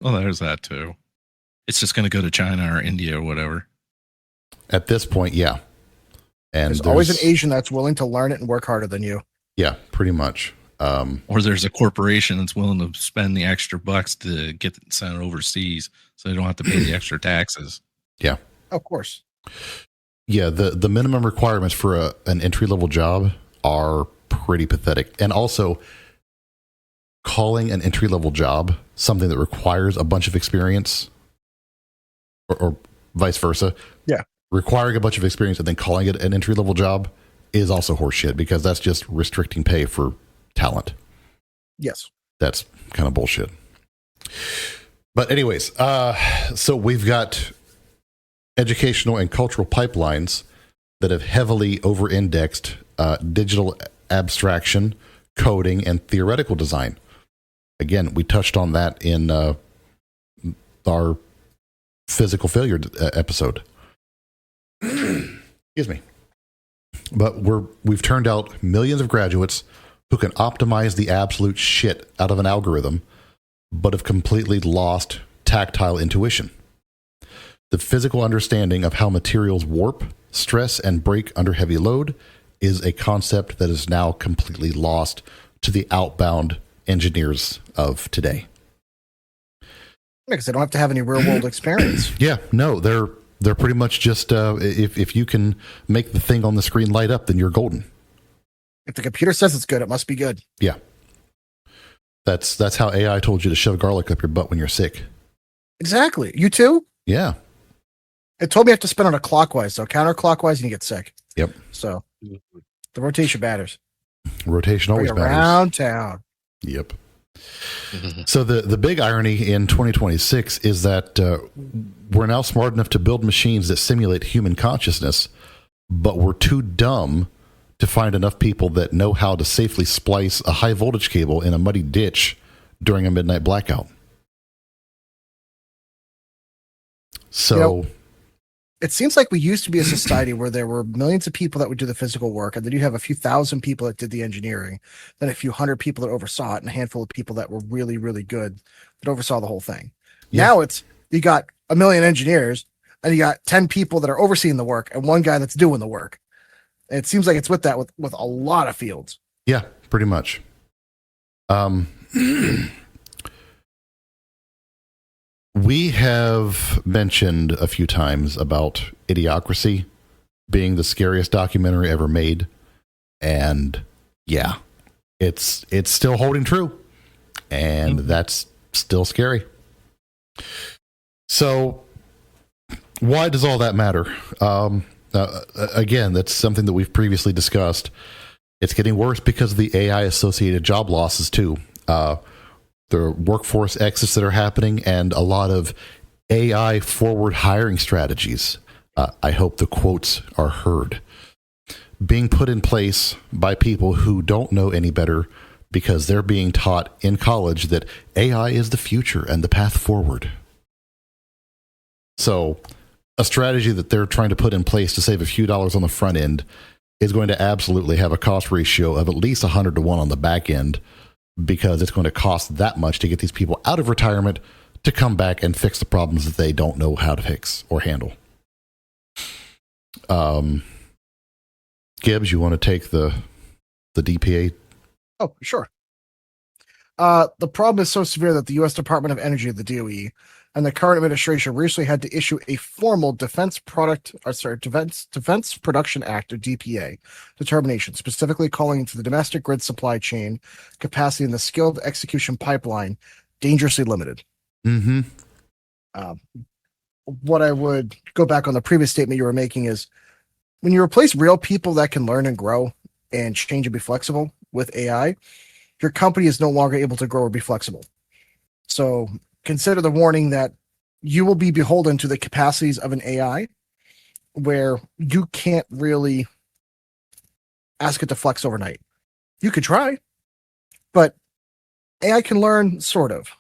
Well, there's that too. It's just going to go to China or India or whatever. At this point, yeah. And there's always an Asian that's willing to learn it and work harder than you. Yeah, pretty much. Or there's a corporation that's willing to spend the extra bucks to get it sent overseas so they don't have to pay the extra taxes. Yeah. Of course. Yeah, the minimum requirements for an entry-level job are pretty pathetic. And also, calling an entry-level job something that requires a bunch of experience, or vice versa. Yeah. Requiring a bunch of experience and then calling it an entry-level job is also horseshit, because that's just restricting pay for talent. Yes. That's kind of bullshit. But anyways, so we've got educational and cultural pipelines that have heavily over-indexed digital abstraction, coding, and theoretical design. Again, we touched on that in our physical failure episode. Excuse me. But we've turned out millions of graduates who can optimize the absolute shit out of an algorithm, but have completely lost tactile intuition. The physical understanding of how materials warp, stress, and break under heavy load is a concept that is now completely lost to the outbound engineers of today. Because they don't have to have any real world experience. Yeah, no, they're pretty much just if you can make the thing on the screen light up, then you're golden. If the computer says it's good, it must be good. Yeah. That's how AI told you to shove garlic up your butt when you're sick. Exactly. You too? Yeah. It told me I have to spin on a clockwise, so counterclockwise and you get sick. Yep. So the rotation matters. Rotation always matters. Around town. Yep. So the big irony in 2026 is that we're now smart enough to build machines that simulate human consciousness, but we're too dumb to find enough people that know how to safely splice a high voltage cable in a muddy ditch during a midnight blackout. So it seems like we used to be a society where there were millions of people that would do the physical work, and then you have a few thousand people that did the engineering, then a few hundred people that oversaw it, and a handful of people that were really, really good that oversaw the whole thing. Yeah. Now you got a million engineers, and you got 10 people that are overseeing the work, and one guy that's doing the work. And it seems like it's with a lot of fields. Yeah, pretty much. We have mentioned a few times about Idiocracy being the scariest documentary ever made. And yeah, it's still holding true. And that's still scary. So why does all that matter? Again, that's something that we've previously discussed. It's getting worse because of the AI associated job losses too. The workforce exits that are happening, and a lot of AI forward hiring strategies. I hope the quotes are heard. Being put in place by people who don't know any better because they're being taught in college that AI is the future and the path forward. So a strategy that they're trying to put in place to save a few dollars on the front end is going to absolutely have a cost ratio of at least 100 to 1 on the back end, because it's going to cost that much to get these people out of retirement to come back and fix the problems that they don't know how to fix or handle. Gibbs, you want to take the DPA? Oh, sure. The problem is so severe that the U.S. Department of Energy, the DOE, and the current administration recently had to issue a formal Defense Production Act, or DPA, determination, specifically calling for the domestic grid supply chain capacity and the skilled execution pipeline dangerously limited. Mm-hmm. What I would go back on the previous statement you were making is, when you replace real people that can learn and grow and change and be flexible with AI, your company is no longer able to grow or be flexible. So consider the warning that you will be beholden to the capacities of an AI where you can't really ask it to flex overnight. You could try, but AI can learn sort of,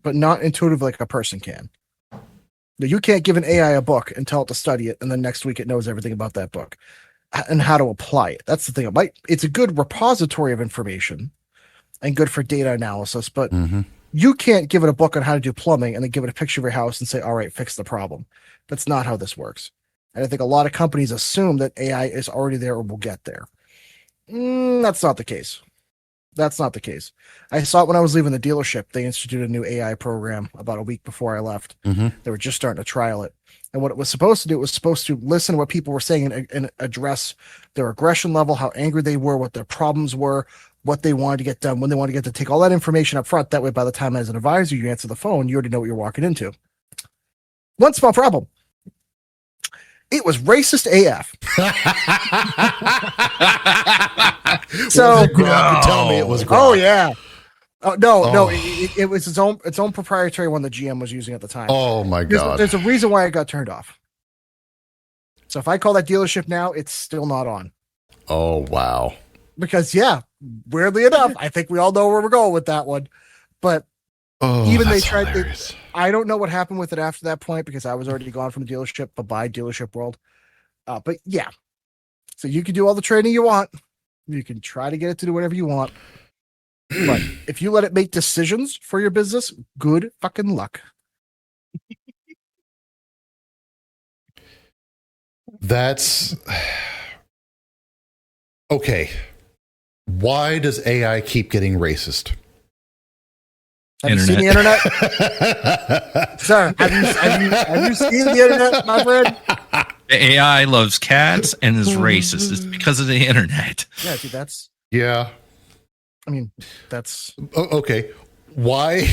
but not intuitive like a person can. You can't give an AI a book and tell it to study it, and then next week it knows everything about that book and how to apply it. That's the thing. It's a good repository of information and good for data analysis, but you can't give it a book on how to do plumbing and then give it a picture of your house and say, all right, fix the problem. That's not how this works. And I think a lot of companies assume that AI is already there or will get there. That's not the case. That's not the case. I saw it when I was leaving the dealership. They instituted a new AI program about a week before I left. They were just starting to trial it. And what it was supposed to do, it was supposed to listen to what people were saying and address their aggression level, how angry they were, what their problems were, what they wanted to get done, when they wanted to get to take all that information up front. That way, by the time as an advisor, you answer the phone, you already know what you're walking into. One small problem. It was racist AF. So tell me it was Gronk. Oh yeah. No, it was its own proprietary one the GM was using at the time. Oh my God. There's a reason why it got turned off. So if I call that dealership now, it's still not on. Oh wow. Because weirdly enough, I think we all know where we're going with that one. But even they tried to, I don't know what happened with it after that point, because I was already gone from the dealership. Bye-bye, dealership world. But yeah. So you can do all the training you want. You can try to get it to do whatever you want. But if you let it make decisions for your business, good fucking luck. That's okay. Why does AI keep getting racist? Have you seen the internet? Sir, have you seen the internet, my friend? The AI loves cats and is racist. It's because of the internet. Yeah, dude, that's... Yeah. I mean, that's... Okay. Why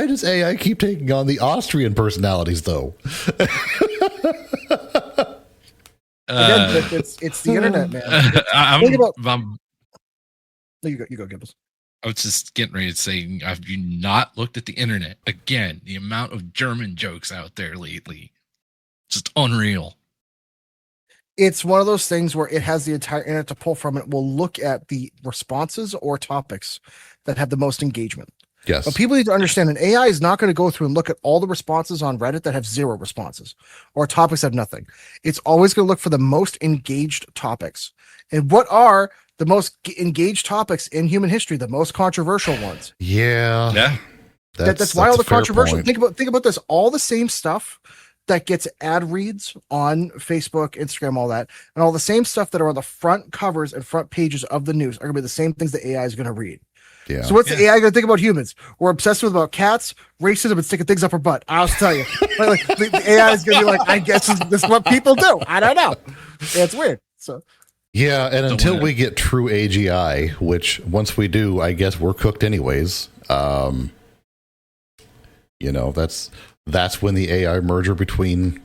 does AI keep taking on the Austrian personalities, though? Again, it's the internet, man. You go, Gibbs. I was just getting ready to say, have you not looked at the internet? Again, the amount of German jokes out there lately. Just unreal. It's one of those things where it has the entire internet to pull from. It will look at the responses or topics that have the most engagement. Yes. But people need to understand an AI is not going to go through and look at all the responses on Reddit that have 0 responses or topics that have nothing. It's always going to look for the most engaged topics. And what are the most engaged topics in human history, the most controversial ones? Yeah. That's why all the controversial. Think about this. All the same stuff that gets ad reads on Facebook, Instagram, all that, and all the same stuff that are on the front covers and front pages of the news are going to be the same things the AI is going to read. Yeah. So what's the AI going to think about humans? We're obsessed with about cats, racism, and sticking things up her butt. I'll tell you. Like, the AI is going to be like, I guess this is what people do. I don't know. It's weird. So. Yeah, and until we get true AGI, which once we do, I guess we're cooked anyways. That's when the AI merger between,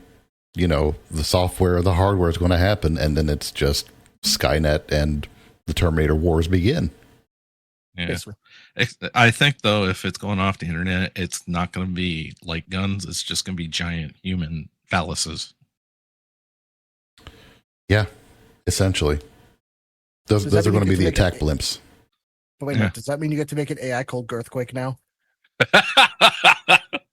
the software and the hardware is going to happen, and then it's just Skynet and the Terminator Wars begin. Yeah. I think, though, if it's going off the internet, it's not going to be like guns. It's just going to be giant human phalluses. Yeah, essentially. Those are going to be the attack blimps. But wait a minute, does that mean you get to make an AI called Girthquake now?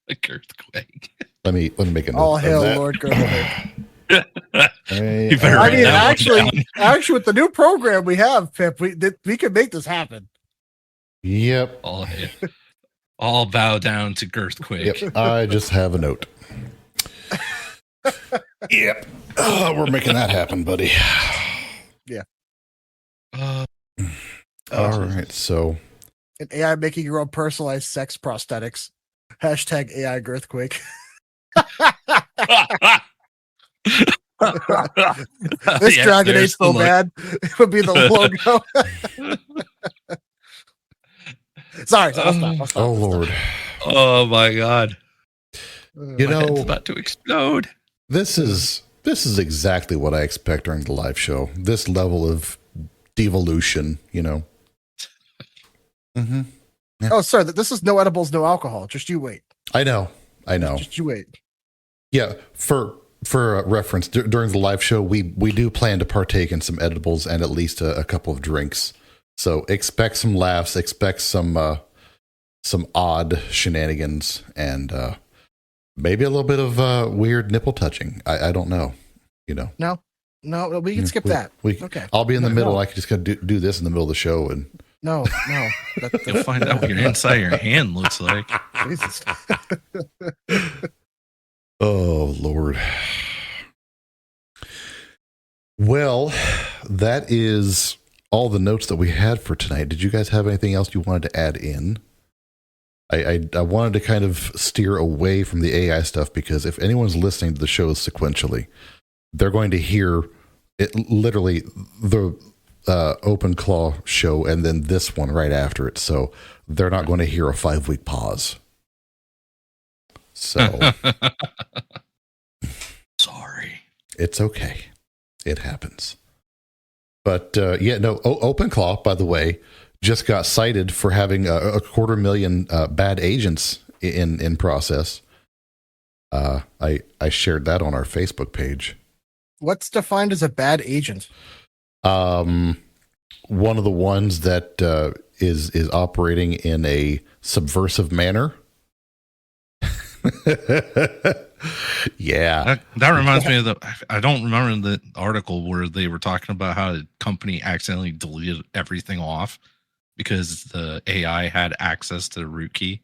Girthquake. Let me make a note. All hail that. Lord Gertwick. You better I write mean, that one down. actually, with the new program we have, Pip, we can make this happen. Yep. All bow down to Girthquake. Yep. I just have a note. Yep. Oh, we're making that happen, buddy. Yeah. All right. So, an AI making your own personalized sex prosthetics. Hashtag AI Girthquake. This Dragon ain't so bad. It would be the logo. Sorry, I'll stop. Oh Lord. Oh my God. You My know, head's about to explode. This is exactly what I expect during the live show. This level of devolution, you know. Mm-hmm. Yeah. Oh, sir, this is no edibles, no alcohol. Just you wait. I know. Just you wait. Yeah, for reference, during the live show, we do plan to partake in some edibles and at least a couple of drinks. So expect some laughs, expect some odd shenanigans, and maybe a little bit of weird nipple touching. I don't know. You know. No, we can skip that. Okay. I'll be in the middle. I can just do this in the middle of the show and. No. You'll find out what your inside of your hand looks like. Jesus. Oh, Lord. Well, that is all the notes that we had for tonight. Did you guys have anything else you wanted to add in? I wanted to kind of steer away from the AI stuff because if anyone's listening to the shows sequentially, they're going to hear it literally the Open Claw show and then this one right after it. So they're not going to hear a 5-week pause. So sorry. It's okay. It happens. But Open Claw, by the way, just got cited for having a 250,000 bad agents in process. I shared that on our Facebook page. What's defined as a bad agent? One of the ones that is operating in a subversive manner. Yeah, that reminds me of I don't remember the article where they were talking about how the company accidentally deleted everything off because the AI had access to the root key.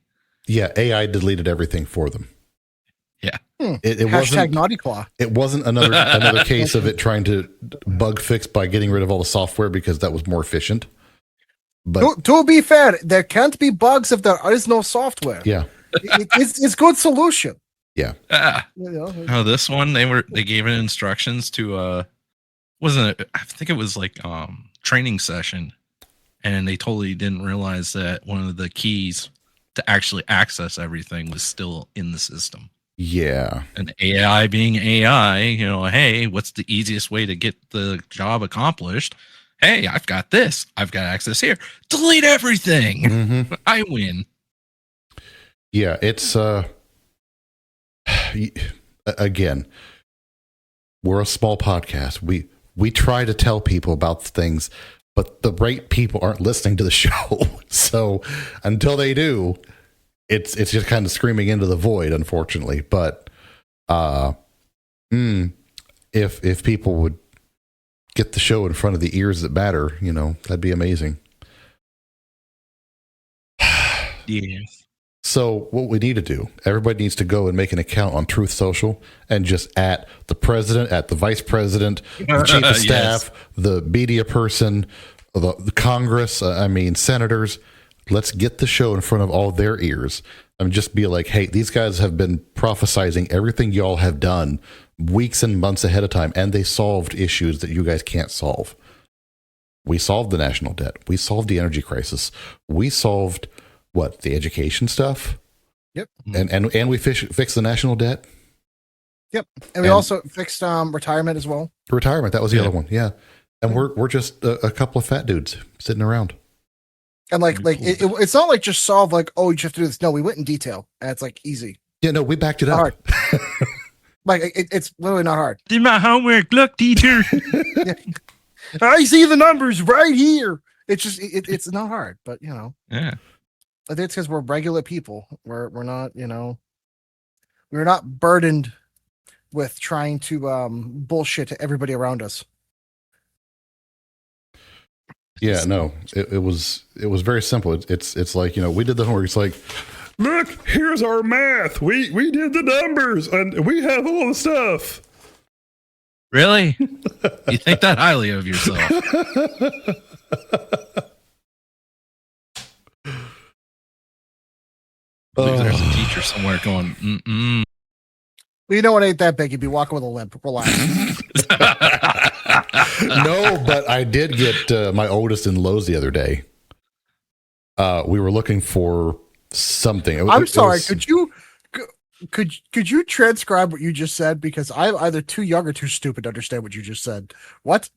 Yeah, AI deleted everything for them. Yeah, it wasn't Naughty Claw. It wasn't another case of it trying to bug fix by getting rid of all the software because that was more efficient. But to be fair, there can't be bugs if there is no software. Yeah, it's good solution. Yeah. Oh, this one they gave it instructions to I think it was like training session, and they totally didn't realize that one of the keys to actually access everything was still in the system. Yeah. And AI being AI, hey, what's the easiest way to get the job accomplished? Hey, I've got this. I've got access here. Delete everything. Mm-hmm. I win. Yeah, it's again, we're a small podcast. We try to tell people about things, but the right people aren't listening to the show. So until they do, it's just kind of screaming into the void, unfortunately. But if people would get the show in front of the ears that matter, that'd be amazing. Yes. So what we need to do, everybody needs to go and make an account on Truth Social and just at the president, at the vice president, the chief of staff, the media person, the Congress, senators. Let's get the show in front of all their ears and just be like, hey, these guys have been prophesizing everything y'all have done weeks and months ahead of time, and they solved issues that you guys can't solve. We solved the national debt. We solved the energy crisis. We solved the education stuff. Yep. And we fixed the national debt. Yep. And we also fixed retirement as well. Retirement, that was the other one. Yeah. And we're just a couple of fat dudes sitting around. And it's not like just solve you just have to do this. No, we went in detail, and it's easy. Yeah, no, we backed it up. It's literally not hard. Did my homework. Look, teacher. Yeah. I see the numbers right here. It's just it's not hard, but Yeah. I think it's because we're regular people. We're not, We're not burdened with trying to bullshit everybody around us. Yeah, no, it was very simple. It's like, we did the homework. It's like, look, here's our math. We did the numbers and we have all the stuff. Really? You think that highly of yourself? I believe there's a teacher somewhere going, mm-mm. Well, you know what ain't that big. You'd be walking with a limp. Relax. No, but I did get my oldest in Lowe's the other day. We were looking for something. I'm sorry. Could you transcribe what you just said? Because I'm either too young or too stupid to understand what you just said. What?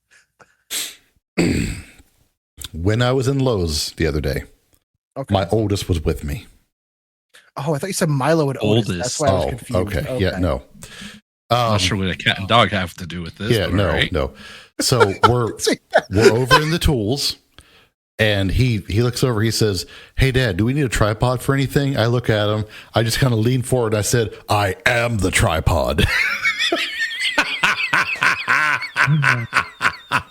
When I was in Lowe's the other day, my oldest was with me. Oh, I thought you said Milo and Otis. That's why I was confused. Okay. Yeah, no. I'm not sure what a cat and dog have to do with this. Yeah, no, right? no. So we're over in the tools, and he looks over. He says, "Hey, Dad, do we need a tripod for anything?" I look at him. I just kind of lean forward. I said, "I am the tripod."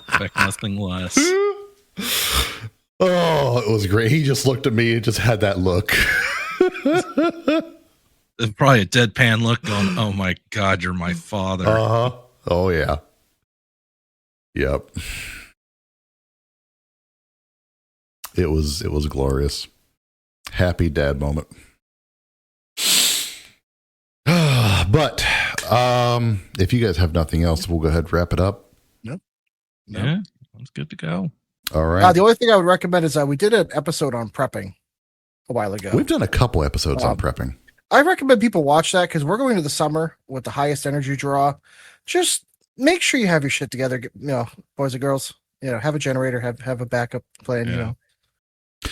Expect nothing less. Oh, it was great. He just looked at me and just had that look. There's probably a deadpan look going, "Oh my God, you're my father." Oh yeah. Yep. It was glorious. Happy dad moment. But if you guys have nothing else, we'll go ahead and wrap it up. Nope. Yeah, it's good to go. All right. The only thing I would recommend is we did an episode on prepping a while ago. We've done a couple episodes on prepping. I recommend people watch that because we're going to the summer with the highest energy draw. Just make sure you have your shit together, boys and girls. Have a generator, have a backup plan.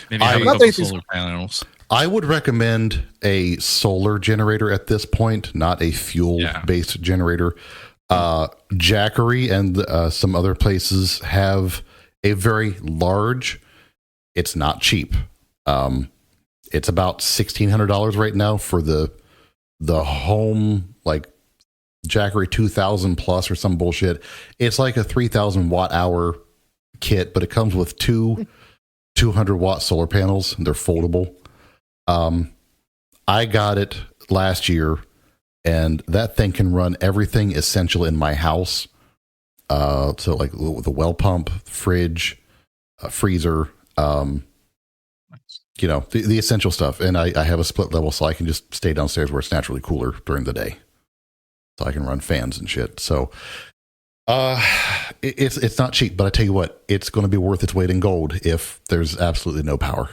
Maybe have a couple solar panels. I would recommend a solar generator at this point, not a fuel-based generator. Jackery and some other places have a very large. It's not cheap. It's about $1,600 right now for the home, like Jackery 2000 plus or some bullshit. It's like a 3,000 watt hour kit, but it comes with two 200 watt solar panels. They're foldable. I got it last year, and that thing can run everything essential in my house. So like the well pump, fridge, freezer, the essential stuff. And I have a split level, so I can just stay downstairs where it's naturally cooler during the day. So I can run fans and shit. So it's not cheap, but I tell you what, it's going to be worth its weight in gold if there's absolutely no power.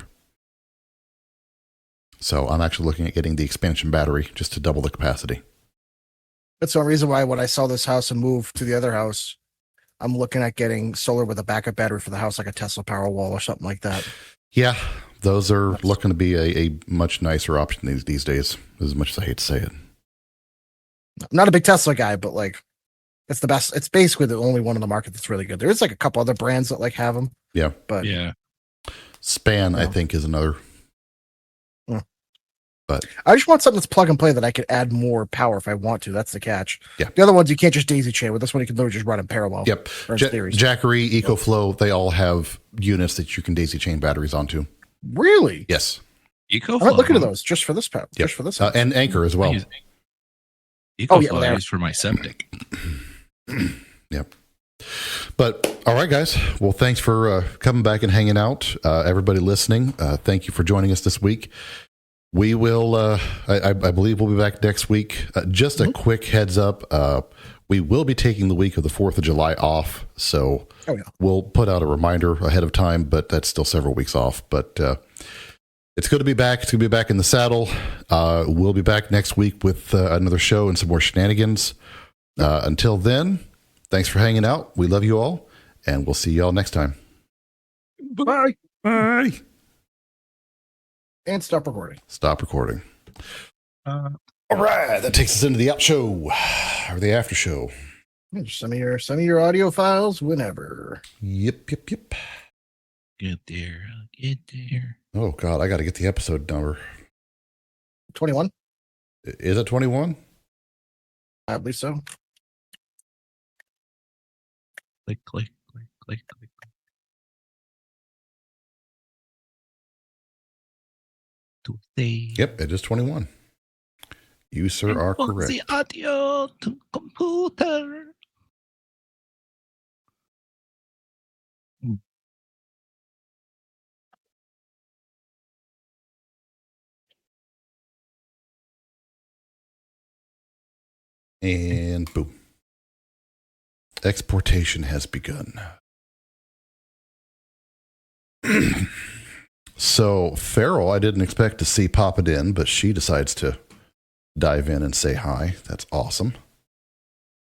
So I'm actually looking at getting the expansion battery just to double the capacity. That's the reason why when I sell this house and move to the other house, I'm looking at getting solar with a backup battery for the house, like a Tesla Powerwall or something like that. Yeah, those are looking to be a much nicer option these days, as much as I hate to say it. I'm not a big Tesla guy, but it's the best. It's basically the only one on the market that's really good. There is a couple other brands that have them. Yeah. But Span, I think, is another. But I just want something that's plug and play that I could add more power if I want to. That's the catch. Yeah. The other ones you can't just daisy chain with. This one you can literally just run in parallel. Yep. Jackery, EcoFlow, they all have units that you can daisy chain batteries onto. Really? Yes. EcoFlow. I'm looking at those just for this power. Yep. Just for this. And Anchor as well. EcoFlow I use for my septic. Yep. But all right, guys. Well, thanks for coming back and hanging out. Everybody listening, thank you for joining us this week. We will, I believe we'll be back next week. Just a quick heads up. We will be taking the week of the 4th of July off. So we'll put out a reminder ahead of time, but that's still several weeks off. But it's good to be back. It's going to be back in the saddle. We'll be back next week with another show and some more shenanigans. Until then, thanks for hanging out. We love you all, and we'll see you all next time. Bye. Bye. And stop recording. Stop recording. All right, that takes us into the out show or the after show. Some of your audio files whenever. Yep. Get there. Get there. Oh God, I got to get the episode number. 21. Is it 21? I believe so. Click, click, click, click, click. Tuesday. Yep, it is 21. You, sir, are correct. The audio to computer. And boom. Exportation has begun. So, Farrell, I didn't expect to see pop it in, but she decides to dive in and say hi. That's awesome.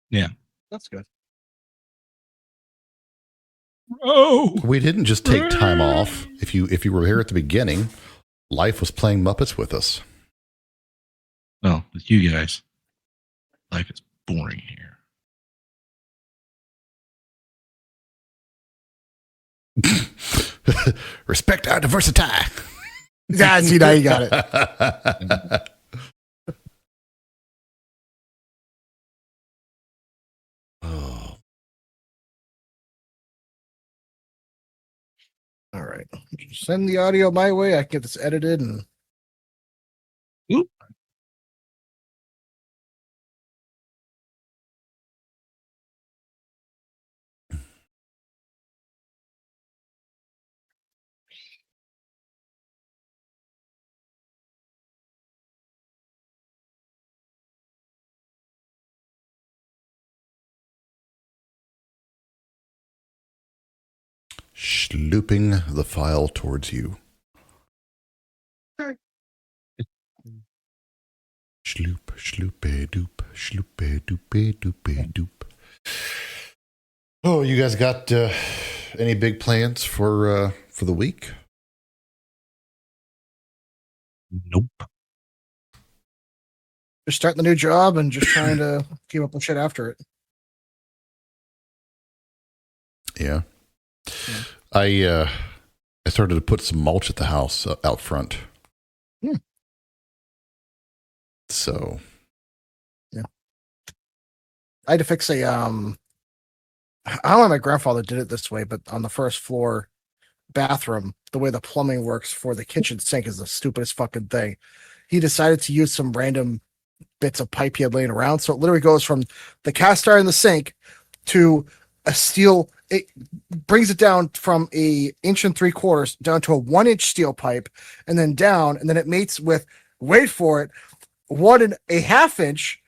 Yeah. That's good. Oh, We didn't just take time off. If you were here at the beginning, Life was playing Muppets with us. well, with you guys, life is boring here. Respect our diversity. Yeah, see, now you got it. Oh. All right. Send the audio my way. I can get this edited and Oop. Slooping the file towards you. Sloop, sloopy doop, sloopy doopy doopy doop. Oh, you guys got any big plans for the week? Nope. just starting the new job and just trying to keep up with shit after it. Yeah. I started to put some mulch at the house out front. Hmm. So. Yeah. I had to fix a I don't know if my grandfather did it this way, but on the first floor bathroom, the way the plumbing works for the kitchen sink is the stupidest fucking thing. He decided to use some random bits of pipe he had laying around. So it literally goes from the cast iron in the sink to a steel. It brings it down from a 1 3/4 inches down to a 1-inch steel pipe and then down. And then it mates with, wait for it, 1.5 inch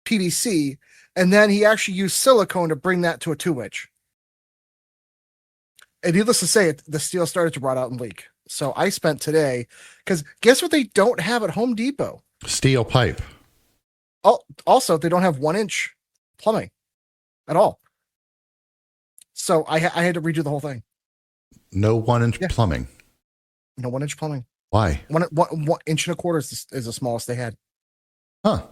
PVC. And then he actually used silicone to bring that to a 2-inch. And needless to say, the steel started to rot out and leak. So I spent today, because guess what they don't have at Home Depot? Steel pipe. Oh, also, they don't have 1-inch plumbing at all. So I had to redo the whole thing. No 1-inch plumbing. No 1-inch plumbing. Why? 1 inch and a quarter is the smallest they had. Huh.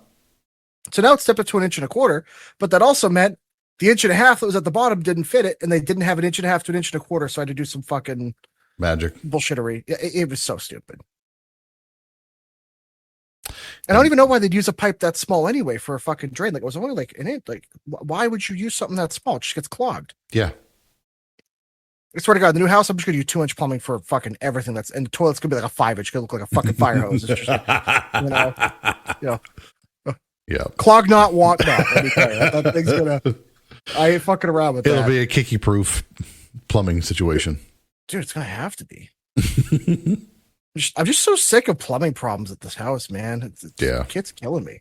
So now it's stepped up to 1 1/4, but that also meant the 1.5 inches that was at the bottom didn't fit it, and they didn't have 1.5 inches to 1 1/4, so I had to do some fucking magic bullshittery. It was so stupid. And I don't even know why they'd use a pipe that small anyway for a fucking drain. Like, it was only like an inch. Like, why would you use something that small? It just gets clogged. Yeah. I swear to God, the new house, I'm just going to use 2-inch plumbing for fucking everything. And the toilet's going to be like a 5-inch. It's going to look like a fucking fire hose. It's just like, Yeah. Clog not, want not. Let me tell you, that thing's going to, I ain't fucking around with that. It'll be a kicky-proof plumbing situation. Dude, it's going to have to be. I'm just so sick of plumbing problems at this house, man. It's killing me.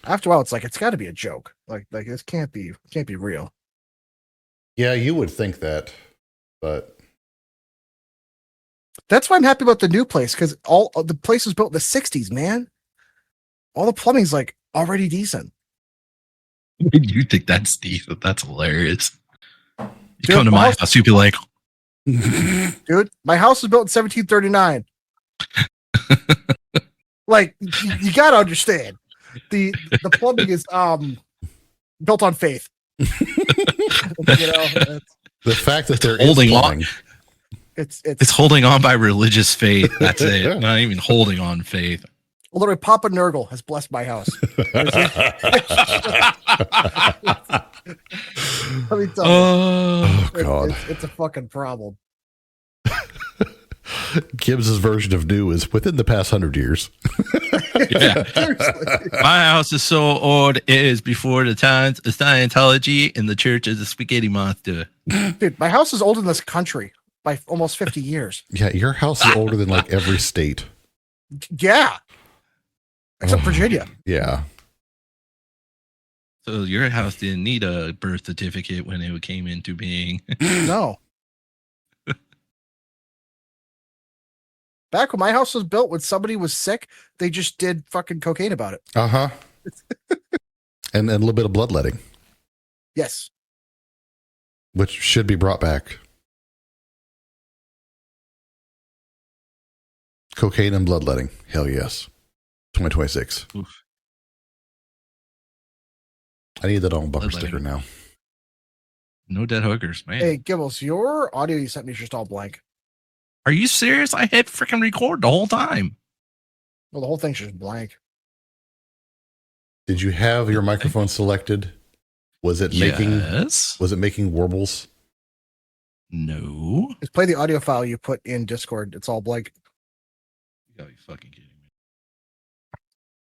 After a while, it's like, it's got to be a joke. Like this can't be real. Yeah, you would think that, but that's why I'm happy about the new place, because all the place was built in the 60s, man. All the plumbing's like already decent. You think that's decent? That's hilarious. You come to my house, you'd be like, dude, my house was built in 1739. Like, you gotta understand. The plumbing is built on faith. You know, The fact that they're holding on. It's holding on by religious faith. That's it. Not even holding on faith. Literally, Papa Nurgle has blessed my house. Let me tell you. Oh God, it's a fucking problem. Gibbs's version of new is within the past 100 years. Yeah. My house is so old, it is before the times of Scientology, and the church is a spaghetti monster. Dude, my house is older than this country by almost 50 years. Yeah, your house is older than like every state. Yeah. Except Virginia. Yeah. So your house didn't need a birth certificate when it came into being. No. Back when my house was built, when somebody was sick, they just did fucking cocaine about it. Uh-huh. and a little bit of bloodletting. Yes. Which should be brought back. Cocaine and bloodletting. Hell yes. 2026. Oof. I need that on bumper Bloodletting. sticker now. No dead hookers, man. Hey, Gibbles, your audio you sent me is just all blank. Are you serious? I hit freaking record the whole time. Well, the whole thing's just blank. Did you have your microphone selected? Was it making warbles? No. Just play the audio file you put in Discord. It's all blank. You gotta be fucking kidding me.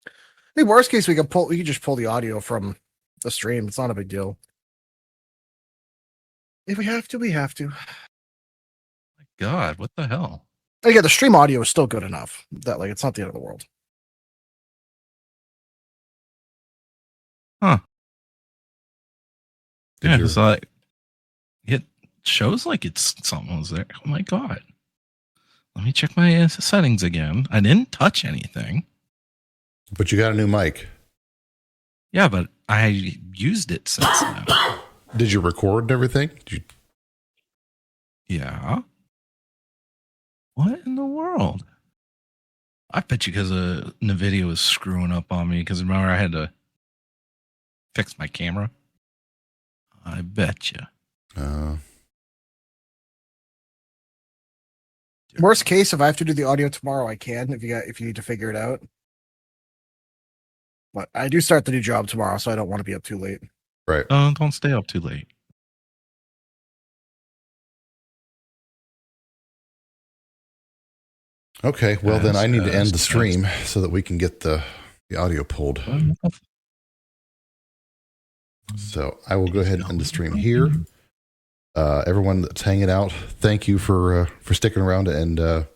I mean, worst case, we can just pull the audio from the stream. It's not a big deal. If we have to, we have to. My God, what the hell? Again, the stream audio is still good enough that it's not the end of the world. Huh. Did Yeah, it's like it shows like it's something was there. Oh my God. Let me check my settings again. I didn't touch anything. But you got a new mic. Yeah, but I used it since then. Did you record and everything? Yeah. What in the world? I bet you because the video was screwing up on me. Because remember, I had to fix my camera. I bet you. Worst case, if I have to do the audio tomorrow, I can. If you need to figure it out. But I do start the new job tomorrow, so I don't want to be up too late. Right. Don't stay up too late. Okay. Well, then I need to end the stream so that we can get the audio pulled. So I will go ahead and end the stream here. Everyone that's hanging out, thank you for sticking around and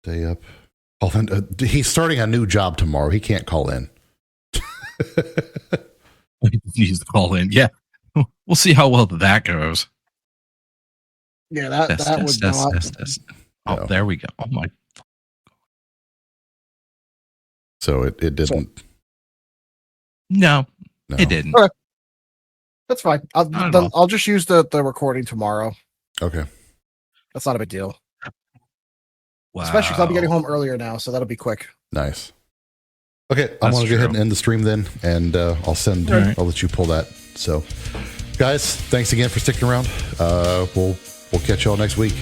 stay up. He's starting a new job tomorrow. He can't call in. He needs to call in. Yeah. We'll see how well that goes. Yeah, that would not. Test. Oh, no. There we go. Oh my. So it didn't. No, it didn't. Okay. That's fine. I'll just use the recording tomorrow. Okay. That's not a big deal. Wow. Especially because I'll be getting home earlier now, so that'll be quick. Nice. Okay, I'm going to go ahead and end the stream then, and I'll let you pull that. So, guys, thanks again for sticking around. We'll catch y'all next week.